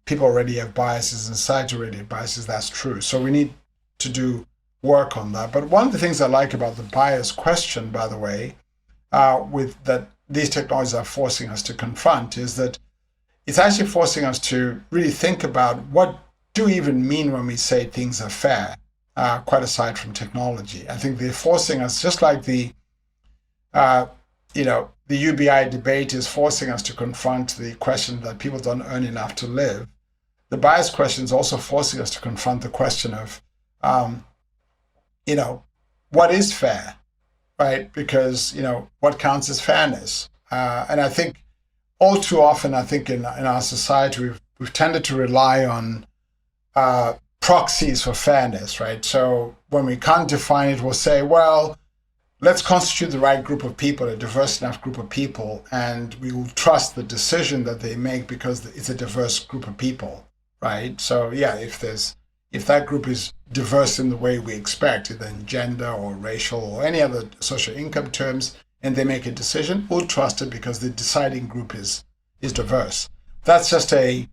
people already have biases and society already have biases. That's true. So we need to do work on that. But one of the things I like about the bias question, by the way, with that these technologies are forcing us to confront is that it's actually forcing us to really think about what do we even mean when we say things are fair, quite aside from technology. I think they're forcing us, just like the UBI debate is forcing us to confront the question that people don't earn enough to live. The bias question is also forcing us to confront the question of, what is fair, right? Because, what counts as fairness? And I think all too often, I think in our society, we've tended to rely on proxies for fairness, right? So when we can't define it, we'll say, well, let's constitute the right group of people, a diverse enough group of people, and we will trust the decision that they make because it's a diverse group of people, right? So yeah, if that group is diverse in the way we expect, either in gender or racial or any other social income terms, and they make a decision, we'll trust it because the deciding group is diverse. That's just a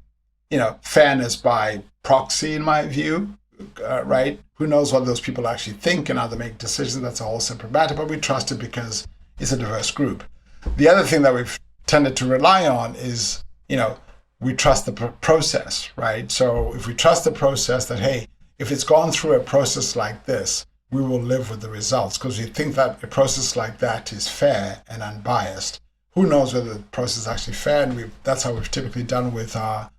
fairness by proxy, in my view, right? Who knows what those people actually think and how they make decisions? That's a whole separate matter, but we trust it because it's a diverse group. The other thing that we've tended to rely on is, we trust the process, right? So if we trust the process that, hey, if it's gone through a process like this, we will live with the results because we think that a process like that is fair and unbiased. Who knows whether the process is actually fair? And that's how we've typically done with our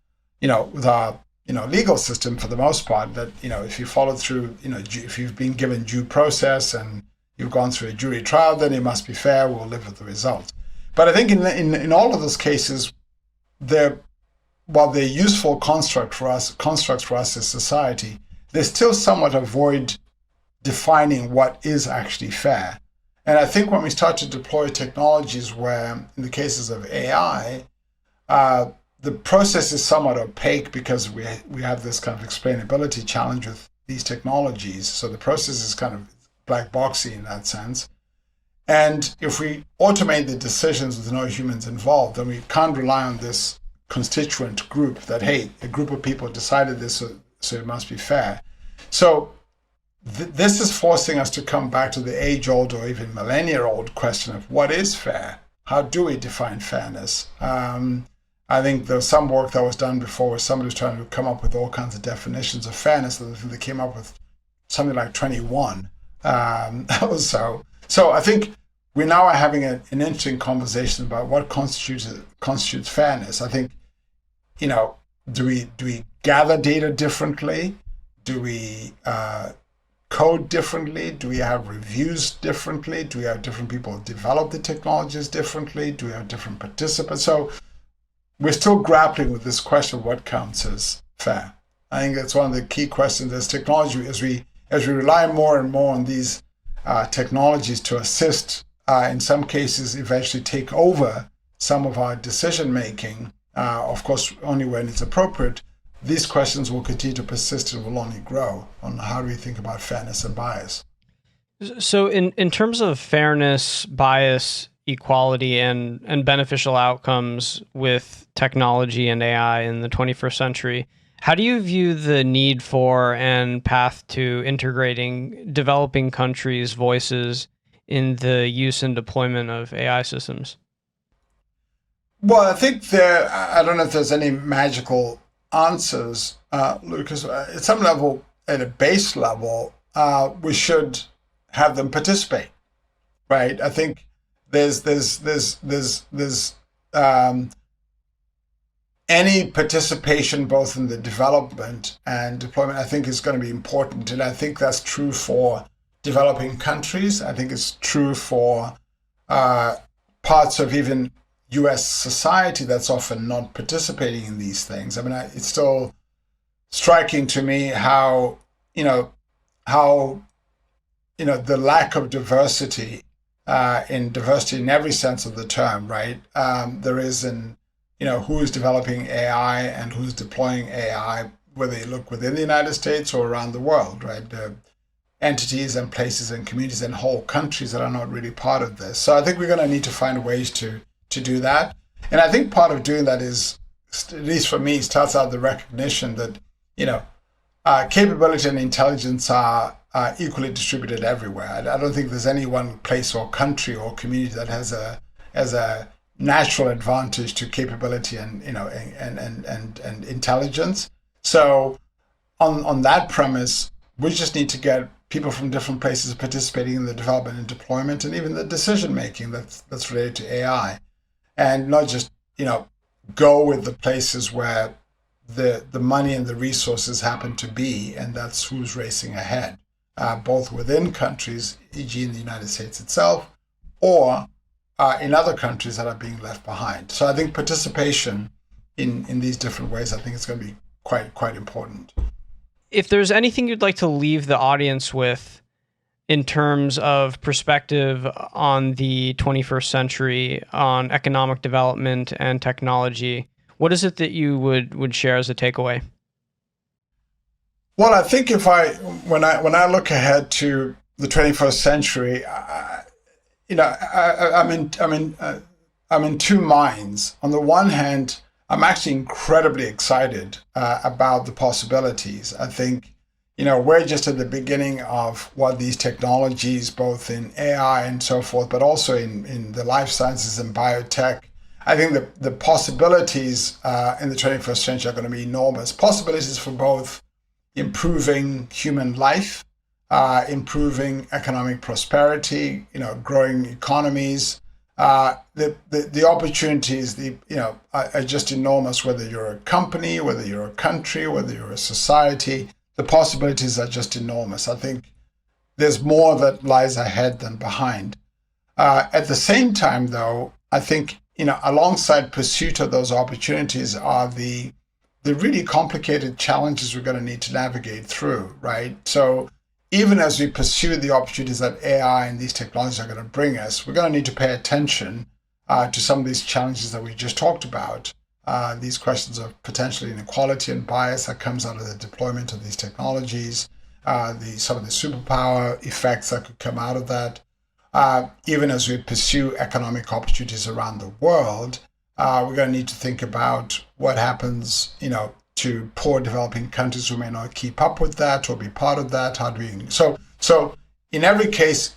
legal system for the most part, that, if you follow through, if you've been given due process and you've gone through a jury trial, then it must be fair, we'll live with the results. But I think in all of those cases, while they're useful constructs for us as society, they still somewhat avoid defining what is actually fair. And I think when we start to deploy technologies where, in the cases of AI, the process is somewhat opaque because we have this kind of explainability challenge with these technologies. So the process is kind of black boxy in that sense. And if we automate the decisions with no humans involved, then we can't rely on this constituent group that, hey, a group of people decided this, so it must be fair. So this is forcing us to come back to the age-old or even millennia-old question of what is fair? How do we define fairness? I think there was some work that was done before where somebody was trying to come up with all kinds of definitions of fairness, and they came up with something like 21 or so. So I think we now are having an interesting conversation about what constitutes fairness. I think, do we gather data differently? Do we code differently? Do we have reviews differently? Do we have different people develop the technologies differently? Do we have different participants? So we're still grappling with this question of what counts as fair. I think that's one of the key questions as technology, as we rely more and more on these technologies to assist, in some cases, eventually take over some of our decision making, of course, only when it's appropriate. These questions will continue to persist and will only grow on how do we think about fairness and bias. So in terms of fairness, bias, equality, and beneficial outcomes with technology and AI in the 21st century, how do you view the need for and path to integrating developing countries' voices in the use and deployment of AI systems? Well, I think I don't know if there's any magical answers, Lucas. At some level, at a base level, we should have them participate, right? I think there's any participation both in the development and deployment, I think, is going to be important. And I think that's true for developing countries. I think it's true for parts of even US society that's often not participating in these things. I mean, it's still striking to me how, the lack of diversity, in diversity in every sense of the term, right? There is in who is developing AI and who's deploying AI, whether you look within the United States or around the world, right? Entities and places and communities and whole countries that are not really part of this. So I think we're going to need to find ways to do that. And I think part of doing that is, at least for me, starts out the recognition that, capability and intelligence are equally distributed everywhere. I don't think there's any one place or country or community that has a natural advantage to capability and and intelligence. So on that premise, we just need to get people from different places participating in the development and deployment and even the decision making that's related to AI, and not just go with the places where the money and the resources happen to be, and that's who's racing ahead, both within countries, e.g. in the United States itself, or in other countries that are being left behind. So I think participation in these different ways, I think it's going to be quite important. If there's anything you'd like to leave the audience with in terms of perspective on the 21st century, on economic development and technology, what is it that you would share as a takeaway? Well, I think when I look ahead to the 21st century, I'm in two minds. On the one hand, I'm actually incredibly excited about the possibilities. I think, we're just at the beginning of what these technologies, both in AI and so forth, but also in the life sciences and biotech. I think the possibilities in the 21st century are going to be enormous. Possibilities for both improving human life, improving economic prosperity, growing economies. The opportunities, are just enormous. Whether you're a company, whether you're a country, whether you're a society, the possibilities are just enormous. I think there's more that lies ahead than behind. At the same time, though, I think alongside pursuit of those opportunities are the really complicated challenges we're going to need to navigate through, right? So even as we pursue the opportunities that AI and these technologies are going to bring us, we're going to need to pay attention to some of these challenges that we just talked about. These questions of potential inequality and bias that comes out of the deployment of these technologies, some of the superpower effects that could come out of that. Even as we pursue economic opportunities around the world, we're going to need to think about what happens, to poor developing countries who may not keep up with that or be part of that. How do we? So in every case,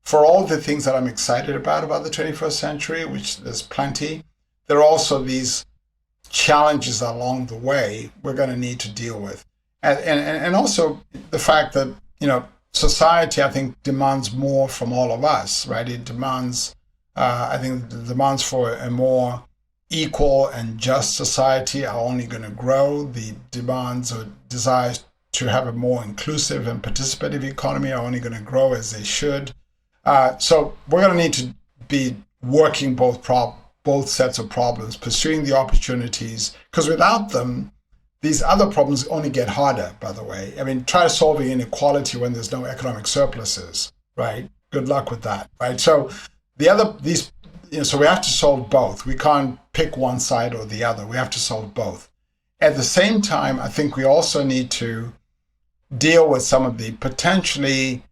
for all the things that I'm excited about the 21st century, which there's plenty, there are also these challenges along the way we're going to need to deal with, and also the fact that society, I think, demands more from all of us, right? It demands, I think, the demands for a more equal and just society are only going to grow. The demands or desires to have a more inclusive and participative economy are only going to grow, as they should. So we're going to need to be working both sets of problems, pursuing the opportunities, because without them, these other problems only get harder, by the way. I mean, try solving inequality when there's no economic surpluses, right? Good luck with that, right? So so we have to solve both. We can't pick one side or the other. We have to solve both. At the same time, I think we also need to deal with some of the potentially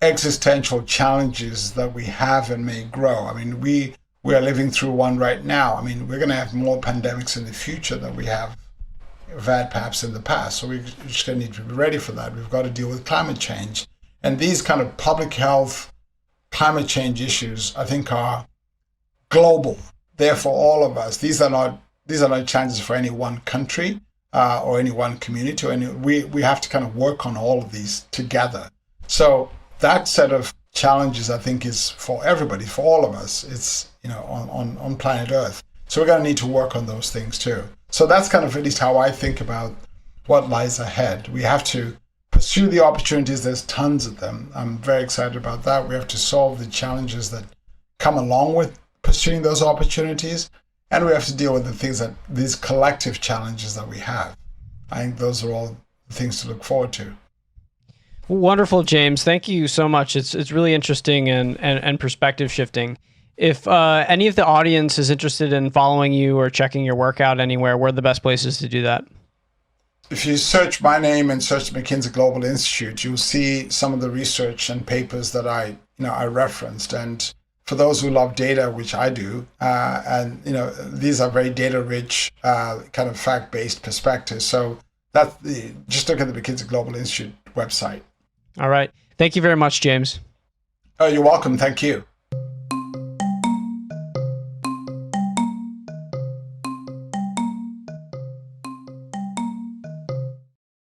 existential challenges that we have and may grow. I mean, we are living through one right now. I mean, we're going to have more pandemics in the future than we have had perhaps in the past. So we're just going to need to be ready for that. We've got to deal with climate change. And these kind of public health climate change issues, I think, are global. They're for all of us. These are not challenges for any one country or any one community. We have to kind of work on all of these together. So that set of challenges, I think, is for everybody, for all of us. It's on planet Earth. So we're going to need to work on those things too. So that's kind of at least how I think about what lies ahead. We have to pursue the opportunities. There's tons of them. I'm very excited about that. We have to solve the challenges that come along with pursuing those opportunities. And we have to deal with these collective challenges that we have. I think those are all things to look forward to. Wonderful, James. Thank you so much. It's really interesting and perspective shifting. If any of the audience is interested in following you or checking your work out anywhere, where are the best places to do that? If you search my name and search McKinsey Global Institute, you'll see some of the research and papers that I referenced. And for those who love data, which I do, these are very data-rich, kind of fact-based perspectives. So just look at the McKinsey Global Institute website. All right. Thank you very much, James. Oh, you're welcome. Thank you.